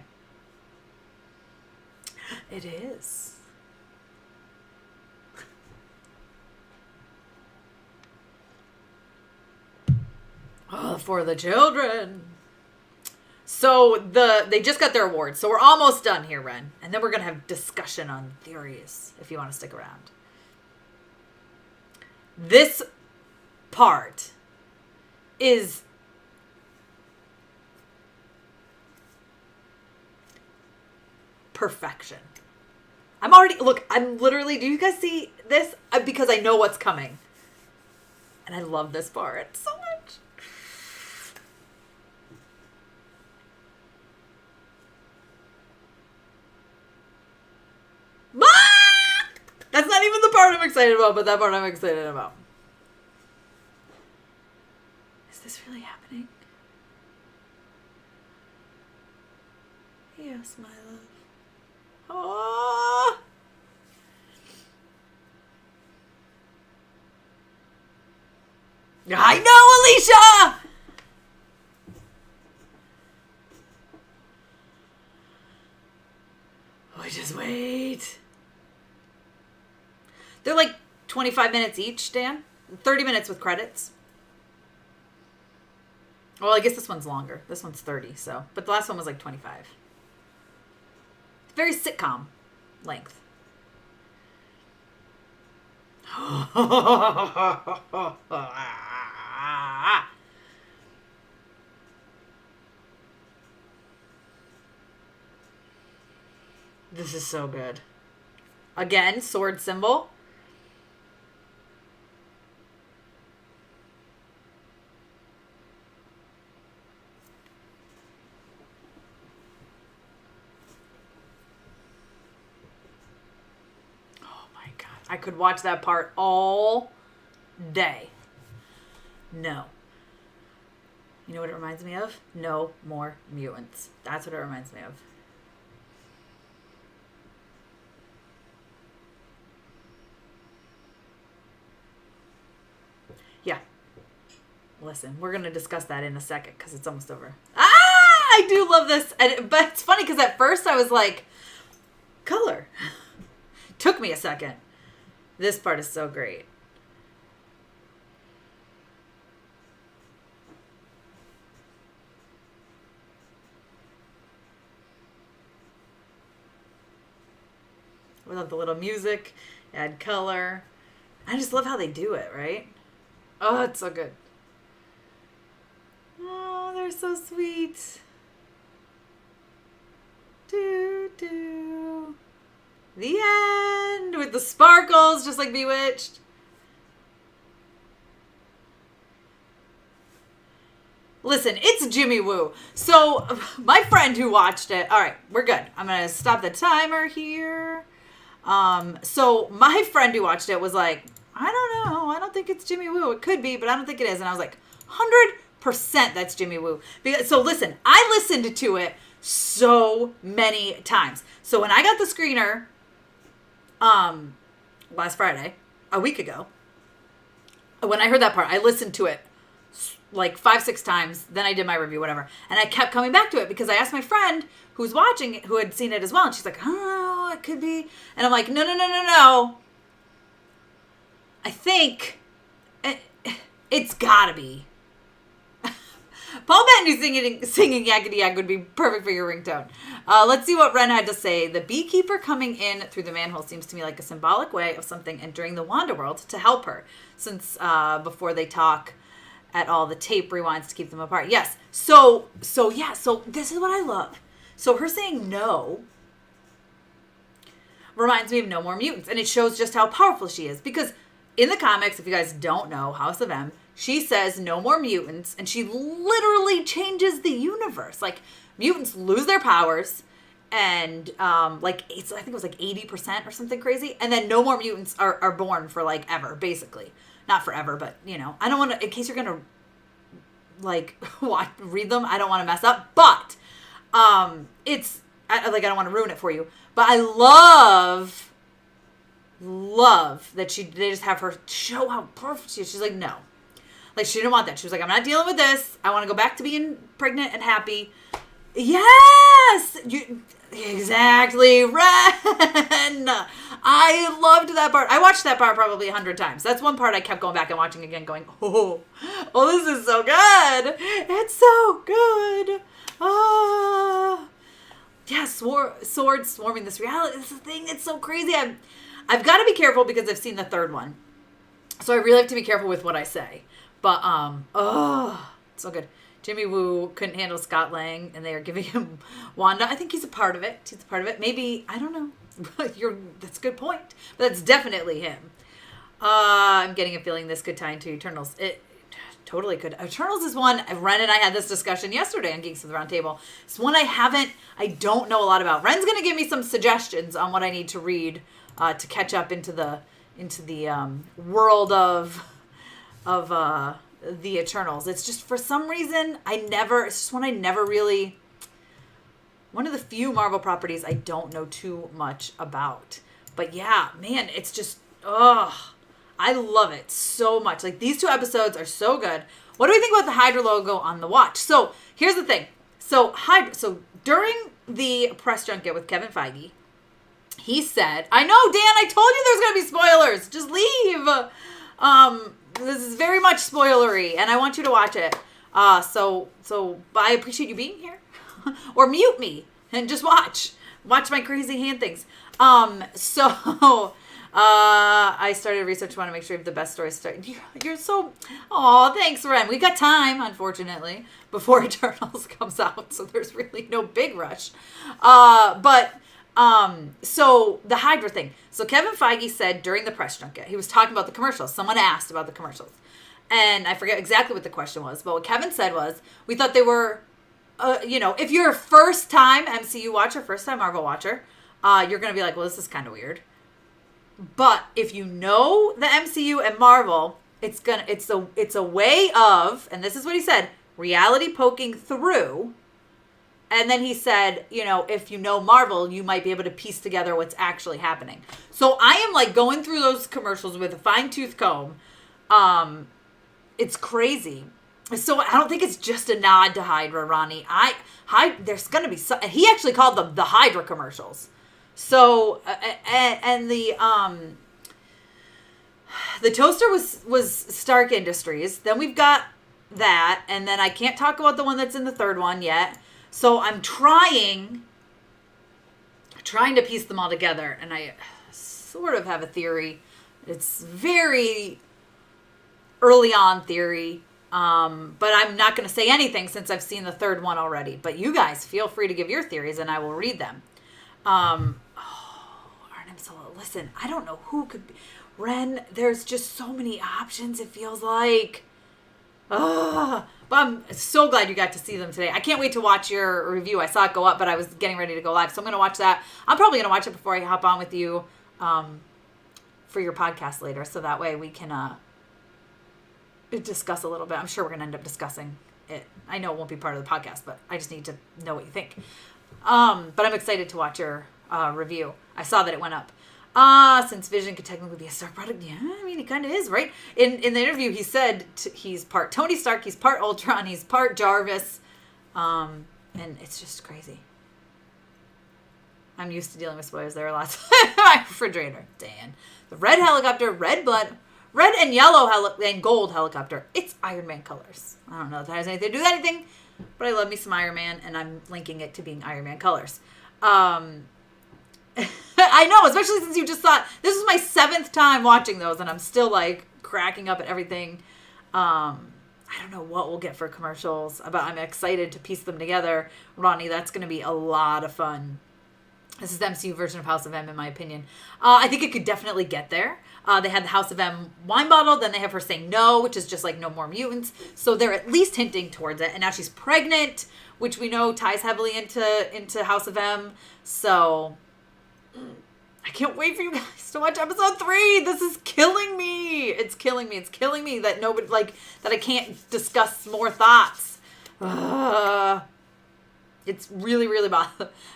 It is. Oh, for the children. So they just got their awards. So we're almost done here, Ren. And then we're going to have discussion on theories, if you want to stick around. This part is perfection. I'm literally, do you guys see this? Because I know what's coming. And I love this part so much. That's not even the part I'm excited about, but that part I'm excited about. Is this really happening? Yes, my love. Oh. I know, Alicia! Oh, just wait. They're like 25 minutes each, Dan. 30 minutes with credits. Well, I guess this one's longer. This one's 30, so. But the last one was like 25. Very sitcom length. This is so good. Again, sword symbol. I could watch that part all day. No. You know what it reminds me of? No More Mutants. That's what it reminds me of. Yeah. Listen, we're going to discuss that in a second because it's almost over. I do love this. But it's funny because at first I was like, color. Took me a second. This part is so great. We love the little music, add color. I just love how they do it, right? Oh, it's so good. Oh, they're so sweet. Do. The end with the sparkles, just like Bewitched. Listen, it's Jimmy Woo. So my friend who watched it, all right, we're good. I'm going to stop the timer here. So my friend who watched it was like, I don't know. I don't think it's Jimmy Woo. It could be, but I don't think it is. And I was like, 100% that's Jimmy Woo. So listen, I listened to it so many times. So when I got the screener, last Friday, a week ago, when I heard that part, I listened to it like 5-6 times. Then I did my review, whatever. And I kept coming back to it because I asked my friend who's watching it, who had seen it as well. And she's like, oh, it could be. And I'm like, no. I think it's gotta be. Paul Bettany singing Yakety Yak would be perfect for your ringtone. Let's see what Ren had to say. The beekeeper coming in through the manhole seems to me like a symbolic way of something entering the Wanda world to help her. Since before they talk at all, the tape rewinds to keep them apart. Yes. So this is what I love. So her saying no reminds me of No More Mutants. And it shows just how powerful she is. Because in the comics, if you guys don't know, House of M, she says no more mutants. And she literally changes the universe. Like, mutants lose their powers. And, I think it was like 80% or something crazy. And then no more mutants are born for, like, ever, basically. Not forever, but, you know. I don't want to, in case you're going to, like, read them, I don't want to mess up. But, I don't want to ruin it for you. But I love that they just have her show how perfect she is. She's like, no. Like, she didn't want that. She was like, I'm not dealing with this. I want to go back to being pregnant and happy. Yes! Exactly, Ren! I loved that part. I watched that part probably 100 times. That's one part I kept going back and watching again going, oh, this is so good. It's so good. Yeah, swords swarming this reality. This is the thing. It's so crazy. I've got to be careful because I've seen the third one. So I really have to be careful with what I say. But, so good. Jimmy Woo couldn't handle Scott Lang, and they are giving him Wanda. I think he's a part of it. Maybe, I don't know. That's a good point. But that's definitely him. I'm getting a feeling this could tie into Eternals. It totally could. Eternals is one, Ren and I had this discussion yesterday on Geeks of the Round Table. It's one I don't know a lot about. Ren's going to give me some suggestions on what I need to read to catch up into the world of the Eternals. It's just, for some reason, it's just one I never really, one of the few Marvel properties I don't know too much about. But yeah, man, it's just, I love it so much. Like, these 2 episodes are so good. What do we think about the Hydra logo on the watch? So here's the thing. So during the press junket with Kevin Feige, he said, I know, Dan, I told you there's going to be spoilers. Just leave. This is very much spoilery, and I want you to watch it. So I appreciate you being here. Or mute me and just watch my crazy hand things. I started research. Want to make sure you have the best story start. You're so, thanks, Ren. We got time, unfortunately, before Eternals comes out, so there's really no big rush. So the Hydra thing. So Kevin Feige said during the press junket, he was talking about the commercials. Someone asked about the commercials. And I forget exactly what the question was, but what Kevin said was, we thought they were, if you're a first-time MCU watcher, first-time Marvel watcher, you're going to be like, well, this is kind of weird. But if you know the MCU and Marvel, it's a way of, and this is what he said, reality poking through. And then he said, if you know Marvel, you might be able to piece together what's actually happening. So I am like going through those commercials with a fine-tooth comb. It's crazy. So I don't think it's just a nod to Hydra, Ronnie. There's going to be some, and he actually called them the Hydra commercials. So, and the toaster was Stark Industries. Then we've got that. And then I can't talk about the one that's in the third one yet. So I'm trying to piece them all together, and I sort of have a theory. It's very early on theory, but I'm not going to say anything since I've seen the third one already. But you guys feel free to give your theories, and I will read them. Arnim Solo, listen, I don't know who could be. Ren, there's just so many options, it feels like. But I'm so glad you got to see them today. I can't wait to watch your review. I saw it go up, but I was getting ready to go live. So I'm going to watch that. I'm probably going to watch it before I hop on with you for your podcast later. So that way we can discuss a little bit. I'm sure we're going to end up discussing it. I know it won't be part of the podcast, but I just need to know what you think. But I'm excited to watch your review. I saw that it went up. Since Vision could technically be a Stark product, yeah, I mean, he kind of is, right? In the interview, he said he's part Tony Stark, he's part Ultron, he's part Jarvis, and it's just crazy. I'm used to dealing with spoilers. There are lots. My refrigerator, Dan. The red helicopter, red and yellow and gold helicopter. It's Iron Man colors. I don't know if that has anything to do with anything, but I love me some Iron Man, and I'm linking it to being Iron Man colors. I know, especially since you just thought, this is my 7th time watching those, and I'm still, like, cracking up at everything. I I don't know what we'll get for commercials, but I'm excited to piece them together. Ronnie, that's going to be a lot of fun. This is the MCU version of House of M, in my opinion. I think it could definitely get there. They had the House of M wine bottle. Then they have her saying no, which is just like no more mutants. So they're at least hinting towards it. And now she's pregnant, which we know ties heavily into House of M. So I can't wait for you guys to watch episode 3. This is killing me. It's killing me. It's killing me that nobody, like, that I can't discuss more thoughts. It's really, really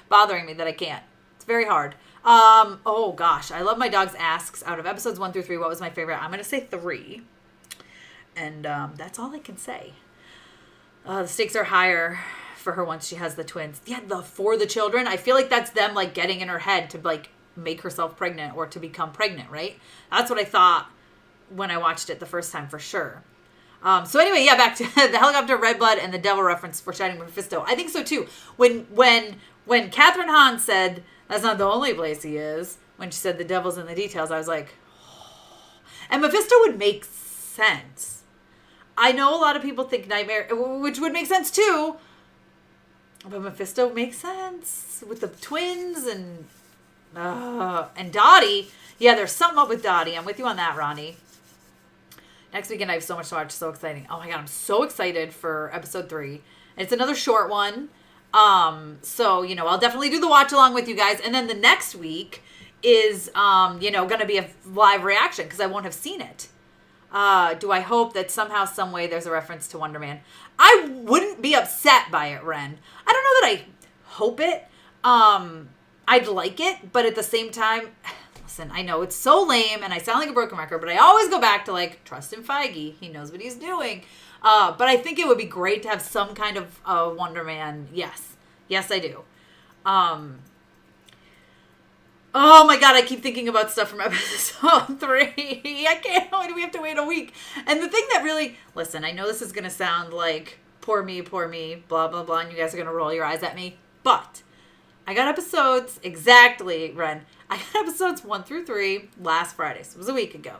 bothering me that I can't. It's very hard. Oh gosh, I love my dog's asks. Out of episodes 1 through 3, what was my favorite? I'm gonna say 3, and that's all I can say. The stakes are higher for her once she has the twins. Yeah, for the children. I feel like that's them like getting in her head to like make herself pregnant or to become pregnant, right? That's what I thought when I watched it the first time, for sure. So anyway, yeah, back to the helicopter, red blood, and the devil reference foreshadowing Mephisto. I think so too. When Catherine Hahn said that's not the only place he is, when she said the devil's in the details, I was like, oh. And Mephisto would make sense. I know a lot of people think Nightmare, which would make sense too, but Mephisto makes sense with the twins and Dottie. Yeah, there's something up with Dottie. I'm with you on that, Ronnie. Next weekend, I have so much to watch. So exciting. Oh my God, I'm so excited for episode 3. It's another short one. So, I'll definitely do the watch along with you guys. And then the next week is, going to be a live reaction because I won't have seen it. Do I hope that somehow, some way there's a reference to Wonder Man? I wouldn't be upset by it, Ren. I don't know that I hope it. I'd like it, but at the same time, listen, I know it's so lame and I sound like a broken record, but I always go back to like, trust in Feige. He knows what he's doing. But I think it would be great to have some kind of Wonder Man. Yes, I do. Oh my God, I keep thinking about stuff from episode 3. I can't. Why do we have to wait a week? And the thing that really, listen, I know this is going to sound like poor me, blah, blah, blah, and you guys are going to roll your eyes at me, but I got episodes, exactly, Ren. I got episodes 1 through 3 last Friday, so it was a week ago.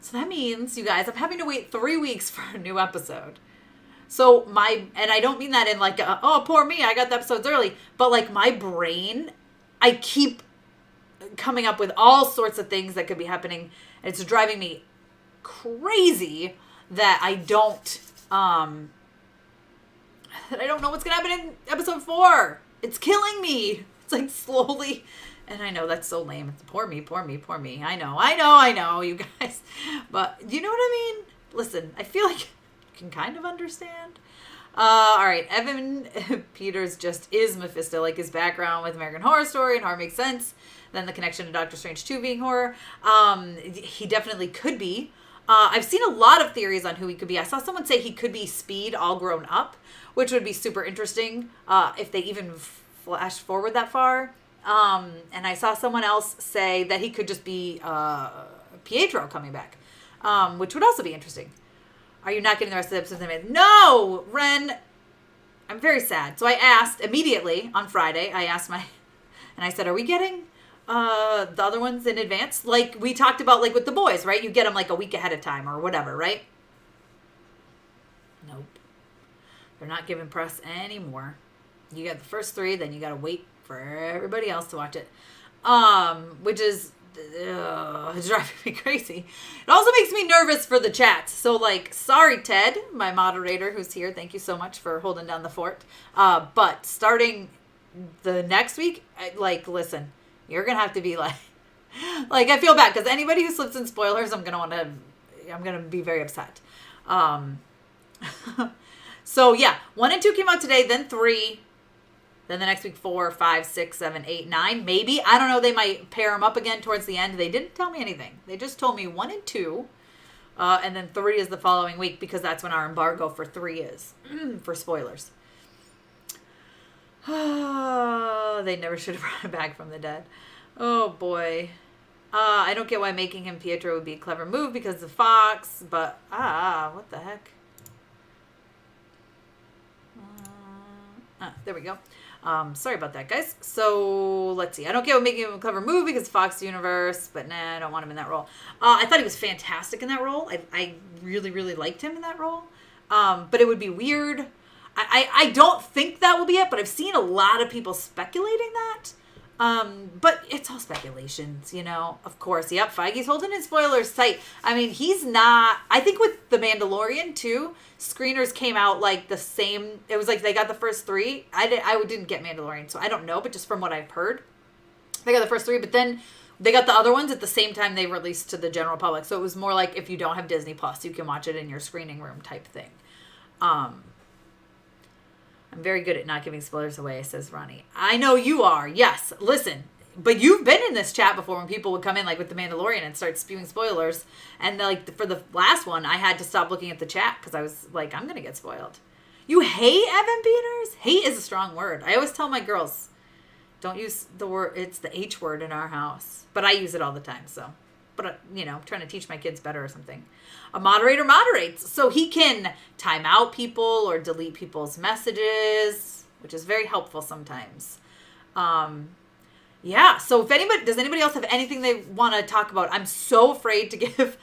So that means, you guys, I'm having to wait 3 weeks for a new episode. So and I don't mean that in like, oh, poor me, I got the episodes early, but like my brain, I keep coming up with all sorts of things that could be happening. It's driving me crazy that I don't know what's going to happen in episode 4. It's killing me. It's like slowly. And I know that's so lame. It's poor me. I know, you guys. But you know what I mean? Listen, I feel like you can kind of understand. All right. Evan Peters just is Mephisto, like his background with American Horror Story and Horror Makes Sense. Then the connection to Doctor Strange 2 being horror. He definitely could be. I've seen a lot of theories on who he could be. I saw someone say he could be Speed all grown up, which would be super interesting if they even flash forward that far. And I saw someone else say that he could just be Pietro coming back, which would also be interesting. Are you not getting the rest of the episodes? No, Ren. I'm very sad. So I asked immediately on Friday. And I said, "Are we getting the other ones in advance? Like we talked about, like with the boys, right? You get them like a week ahead of time or whatever, right?" Nope. They're not giving press anymore. You got the first 3, then you got to wait for everybody else to watch it, which is it's driving me crazy. It also makes me nervous for the chats. So, like, sorry, Ted, my moderator who's here. Thank you so much for holding down the fort. But starting the next week, listen, you're gonna have to be like I feel bad because anybody who slips in spoilers, I'm gonna be very upset. So yeah, 1 and 2 came out today, then 3. Then the next week, 4, 5, 6, 7, 8, 9, maybe. I don't know. They might pair them up again towards the end. They didn't tell me anything. They just told me 1 and 2. And then 3 is the following week because that's when our embargo for 3 is. For spoilers. They never should have brought him back from the dead. Oh, boy. I don't get why making him Pietro would be a clever move because of Fox. But, what the heck? There we go. Sorry about that, guys. So let's see. I don't get what making him a clever movie because Fox Universe, but nah, I don't want him in that role. I thought he was fantastic in that role. I really, really liked him in that role. But it would be weird. I don't think that will be it, but I've seen a lot of people speculating that. But it's all speculations, of course. Yep, Feige's holding his spoilers tight. I mean, he's not, I think with The Mandalorian too, screeners came out like the same. It was like they got the first 3. I didn't get Mandalorian, so I don't know, but just from what I've heard, they got the first 3, but then they got the other ones at the same time they released to the general public. So it was more like if you don't have Disney Plus, you can watch it in your screening room type thing. I'm very good at not giving spoilers away, says Ronnie. I know you are. Yes. Listen, but you've been in this chat before when people would come in like with The Mandalorian and start spewing spoilers. And like for the last one, I had to stop looking at the chat because I was like, I'm going to get spoiled. You hate Evan Peters? Hate is a strong word. I always tell my girls, don't use the word. It's the H word in our house. But I use it all the time. So, but trying to teach my kids better or something. A moderator moderates, so he can time out people or delete people's messages, which is very helpful sometimes. Yeah. So does anybody else have anything they want to talk about? I'm so afraid to give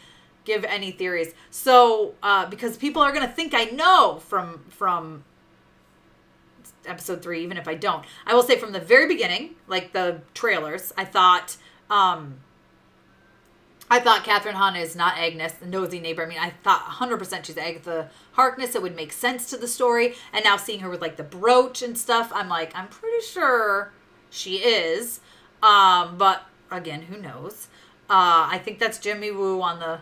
any theories. So because people are gonna think I know from episode 3, even if I don't. I will say from the very beginning, like the trailers, I thought Catherine Hahn is not Agnes, the nosy neighbor. I mean, I thought 100% she's Agatha Harkness. It would make sense to the story. And now seeing her with like the brooch and stuff, I'm like, I'm pretty sure she is. But again, who knows? I think that's Jimmy Woo on the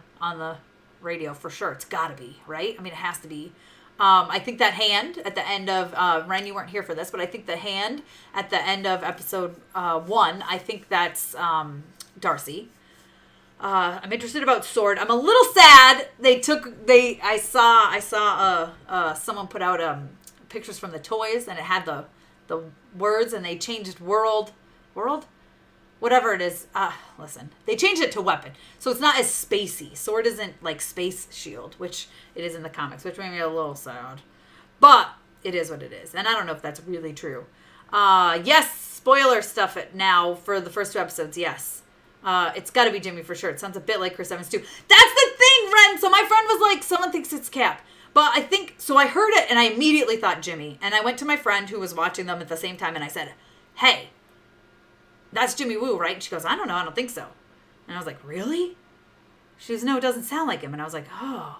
radio for sure. It's got to be, right? I mean, it has to be. I think that hand at the end of Ren, you weren't here for this, but I think the hand at the end of episode 1, I think that's Darcy. I'm interested about Sword. I'm a little sad. I saw someone put out pictures from the toys and it had the words and they changed world, whatever it is. Listen, they changed it to weapon. So it's not as spacey. Sword isn't like Space Shield, which it is in the comics, which made me a little sad. But it is what it is. And I don't know if that's really true. Yes, spoiler stuff now for the first 2 episodes. Yes. It's got to be Jimmy for sure. It sounds a bit like Chris Evans too. That's the thing, Ren. So my friend was like, someone thinks it's Cap. But I think, so I heard it and I immediately thought Jimmy. And I went to my friend who was watching them at the same time and I said, hey, that's Jimmy Woo, right? And she goes, I don't know. I don't think so. And I was like, really? She goes, no, it doesn't sound like him. And I was like, oh.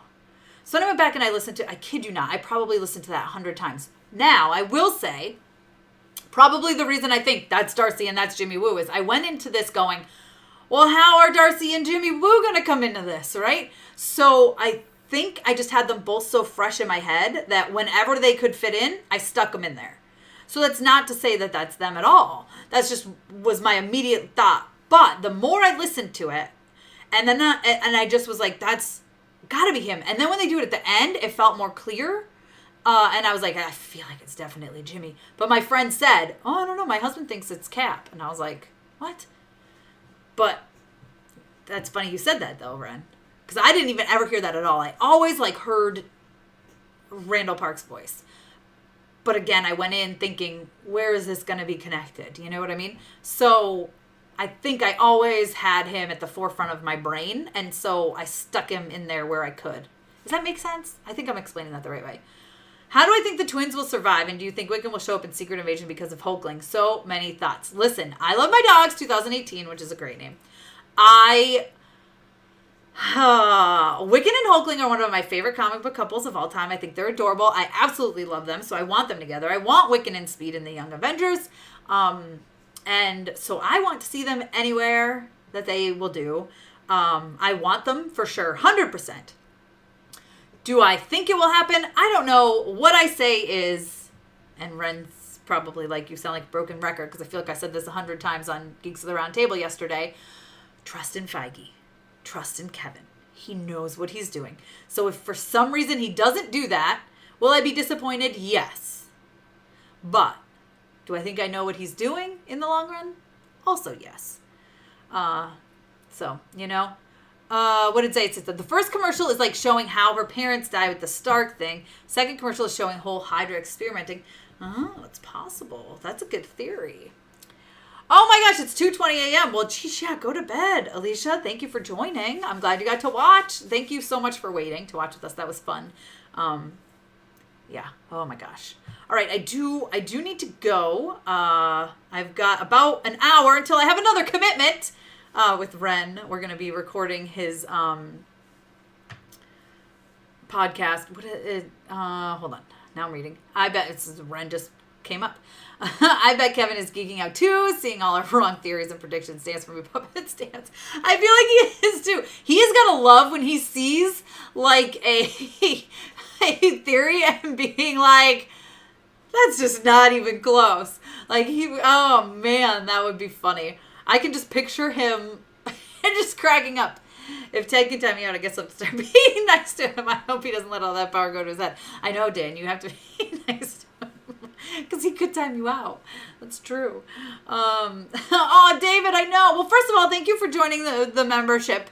So then I went back and I listened to, I kid you not, I probably listened to that 100 times. Now, I will say, probably the reason I think that's Darcy and that's Jimmy Woo is I went into this going, well, how are Darcy and Jimmy Woo going to come into this, right? So I think I just had them both so fresh in my head that whenever they could fit in, I stuck them in there. So that's not to say that that's them at all. That's just was my immediate thought. But the more I listened to it, and then I just was like, that's got to be him. And then when they do it at the end, it felt more clear. And I was like, I feel like it's definitely Jimmy. But my friend said, oh, I don't know. My husband thinks it's Cap. And I was like, what? But that's funny you said that, though, Ren. Because I didn't even ever hear that at all. I always, heard Randall Park's voice. But again, I went in thinking, where is this going to be connected? You know what I mean? So I think I always had him at the forefront of my brain. And so I stuck him in there where I could. Does that make sense? I think I'm explaining that the right way. How do I think the twins will survive? And do you think Wiccan will show up in Secret Invasion because of Hulkling? So many thoughts. Listen, I Love My Dogs 2018, which is a great name. Wiccan and Hulkling are one of my favorite comic book couples of all time. I think they're adorable. I absolutely love them, so I want them together. I want Wiccan and Speed in the Young Avengers. And so I want to see them anywhere that they will do. I want them for sure, 100%. Do I think it will happen? I don't know. What I say is, and Ren's probably like, you sound like a broken record because I feel like I said this 100 times on Geeks of the Round Table yesterday. Trust in Feige. Trust in Kevin. He knows what he's doing. So if for some reason he doesn't do that, will I be disappointed? Yes. But do I think I know what he's doing in the long run? Also, yes. What did it say? It said that the first commercial is like showing how her parents died with the Stark thing. Second commercial is showing whole Hydra experimenting. Oh, it's possible. That's a good theory. Oh my gosh, it's 2:20 a.m. Well, geez, yeah, go to bed. Alicia, thank you for joining. I'm glad you got to watch. Thank you so much for waiting to watch with us. That was fun. Yeah. Oh my gosh. All right, I do need to go. I've got about an hour until I have another commitment with Ren. We're going to be recording his podcast. Hold on. Now I'm reading. I bet Ren just came up. I bet Kevin is geeking out too, seeing all our wrong theories and predictions. Dance for me, puppet stance. I feel like he is too. He is gonna love when he sees like a theory and being like, that's just not even close. Like oh man, that would be funny. I can just picture him just cracking up. If Ted can time me out, I guess I'll start being nice to him. I hope he doesn't let all that power go to his head. I know, Dan, you have to be nice to him. Because he could time you out. That's true. Oh, David, I know. Well, first of all, thank you for joining the membership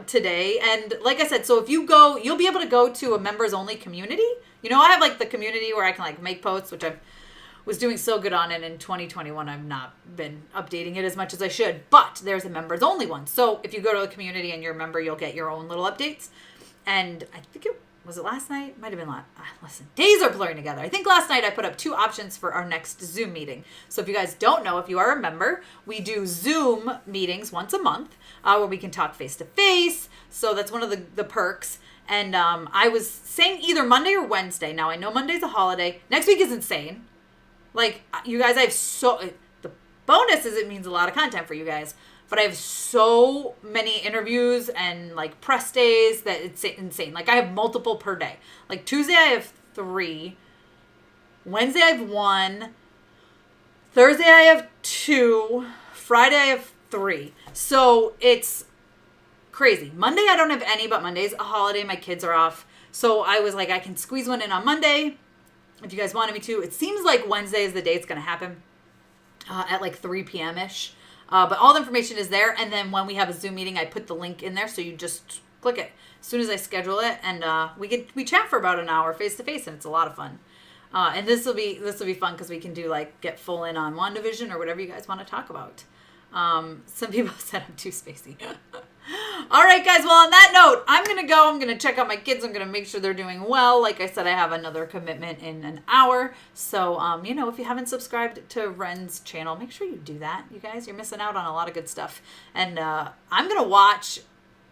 today. And like I said, so if you go, you'll be able to go to a members-only community. You know, I have like the community where I can like make posts, which I was doing so good on it in 2021. I've not been updating it as much as I should. But there's a members-only one. So if you go to a community and you're a member, you'll get your own little updates. And I think was it last night? Might have been last. Listen, days are blurring together. I think last night I put up 2 options for our next Zoom meeting. So if you guys don't know, if you are a member, we do Zoom meetings once a month where we can talk face to face. So that's one of the perks. And I was saying either Monday or Wednesday. Now I know Monday's a holiday. Next week is insane. Like you guys, the bonus is it means a lot of content for you guys. But I have so many interviews and like press days that it's insane. Like I have multiple per day. Like Tuesday I have 3. Wednesday I have 1. Thursday I have 2. Friday I have 3. So it's crazy. Monday I don't have any, but Monday's a holiday. My kids are off. So I was like, I can squeeze one in on Monday if you guys wanted me to. It seems like Wednesday is the day it's going to happen at like 3 p.m.-ish. But all the information is there. And then when we have a Zoom meeting, I put the link in there. So you just click it as soon as I schedule it. And we chat for about an hour face to face. And it's a lot of fun. And this will be fun because we can do like get full in on WandaVision or whatever you guys want to talk about. Some people said I'm too spacey. All right, guys. Well, on that note, I'm going to go. I'm going to check out my kids. I'm going to make sure they're doing well. Like I said, I have another commitment in an hour. So, if you haven't subscribed to Ren's channel, make sure you do that, you guys. You're missing out on a lot of good stuff. And I'm going to watch,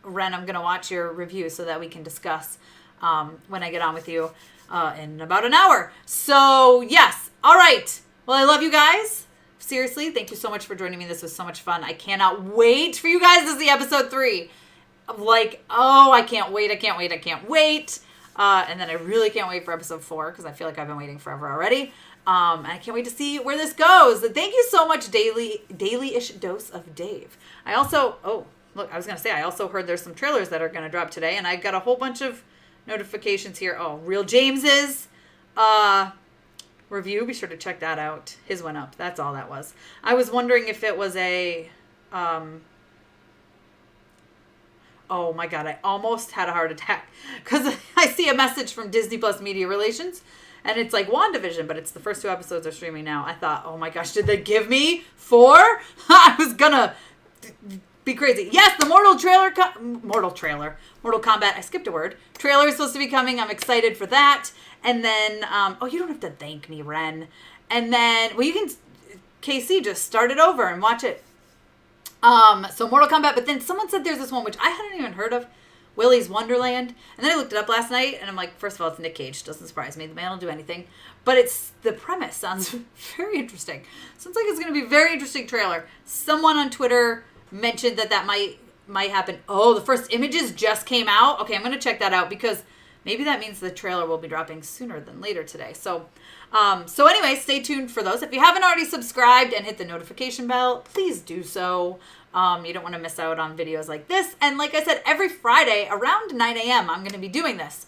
Ren, I'm going to watch your review so that we can discuss when I get on with you in about an hour. So, yes. All right. Well, I love you guys. Seriously, thank you so much for joining me. This was so much fun. I cannot wait for you guys to see episode 3. Like, I can't wait. And then I really can't wait for episode 4 because I feel like I've been waiting forever already. And I can't wait to see where this goes. Thank you so much, daily-ish dose of Dave. I also, I was going to say, I also heard there's some trailers that are going to drop today, and I got a whole bunch of notifications here. Oh, Real James's review, be sure to check that out. His went up. That's all that was. I was wondering if it was a oh my god, I almost had a heart attack because I see a message from Disney Plus Media Relations and it's like WandaVision, but it's the first 2 episodes are streaming now. I thought, oh my gosh, did they give me 4? I was gonna be crazy. Yes, the Mortal Kombat, I skipped a word. Trailer is supposed to be coming. I'm excited for that. And then, you don't have to thank me, Ren. And then, you can, KC, just start it over and watch it. So Mortal Kombat, but then someone said there's this one, which I hadn't even heard of, Willy's Wonderland. And then I looked it up last night, and I'm like, first of all, it's Nick Cage. Doesn't surprise me. The man will do anything. But the premise sounds very interesting. Sounds like it's going to be a very interesting trailer. Someone on Twitter mentioned that might happen. Oh, the first images just came out. Okay, I'm going to check that out because maybe that means the trailer will be dropping sooner than later today. So anyway, stay tuned for those. If you haven't already subscribed and hit the notification bell, please do so. You don't want to miss out on videos like this. And like I said, every Friday around 9 a.m., I'm going to be doing this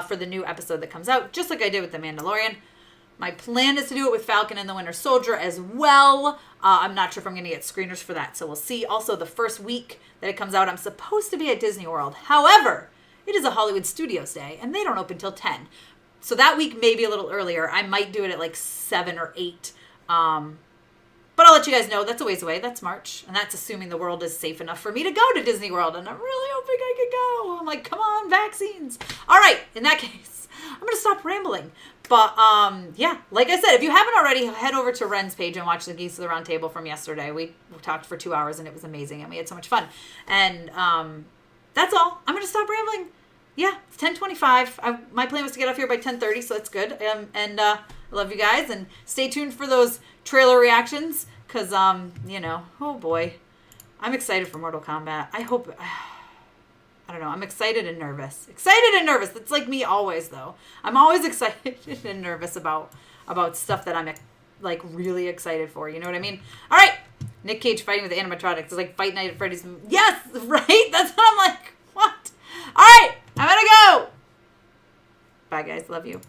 for the new episode that comes out, just like I did with The Mandalorian. My plan is to do it with Falcon and the Winter Soldier as well. I'm not sure if I'm going to get screeners for that, so we'll see. Also, the first week that it comes out, I'm supposed to be at Disney World. However, it is a Hollywood Studios day, and they don't open till 10. So that week, maybe a little earlier. I might do it at like 7 or 8. But I'll let you guys know. That's a ways away. That's March. And that's assuming the world is safe enough for me to go to Disney World. And I'm really hoping I can go. I'm like, come on, vaccines. All right. In that case, I'm going to stop rambling. But, yeah, like I said, if you haven't already, head over to Ren's page and watch the Geeks of the Round Table from yesterday. We talked for 2 hours, and it was amazing. And we had so much fun. And that's all. I'm going to stop rambling. Yeah, it's 10:25. My plan was to get off here by 10:30, so that's good. And I love you guys. And stay tuned for those trailer reactions because, you know, oh boy. I'm excited for Mortal Kombat. I hope... I don't know. I'm excited and nervous. Excited and nervous. That's like me always, though. I'm always excited and nervous about stuff that I'm, like, really excited for. You know what I mean? All right. Nick Cage fighting with the animatronics. It's like Fight Night at Freddy's. Yes! Right? That's what I'm like. What? All right. I'm going to go. Bye, guys. Love you.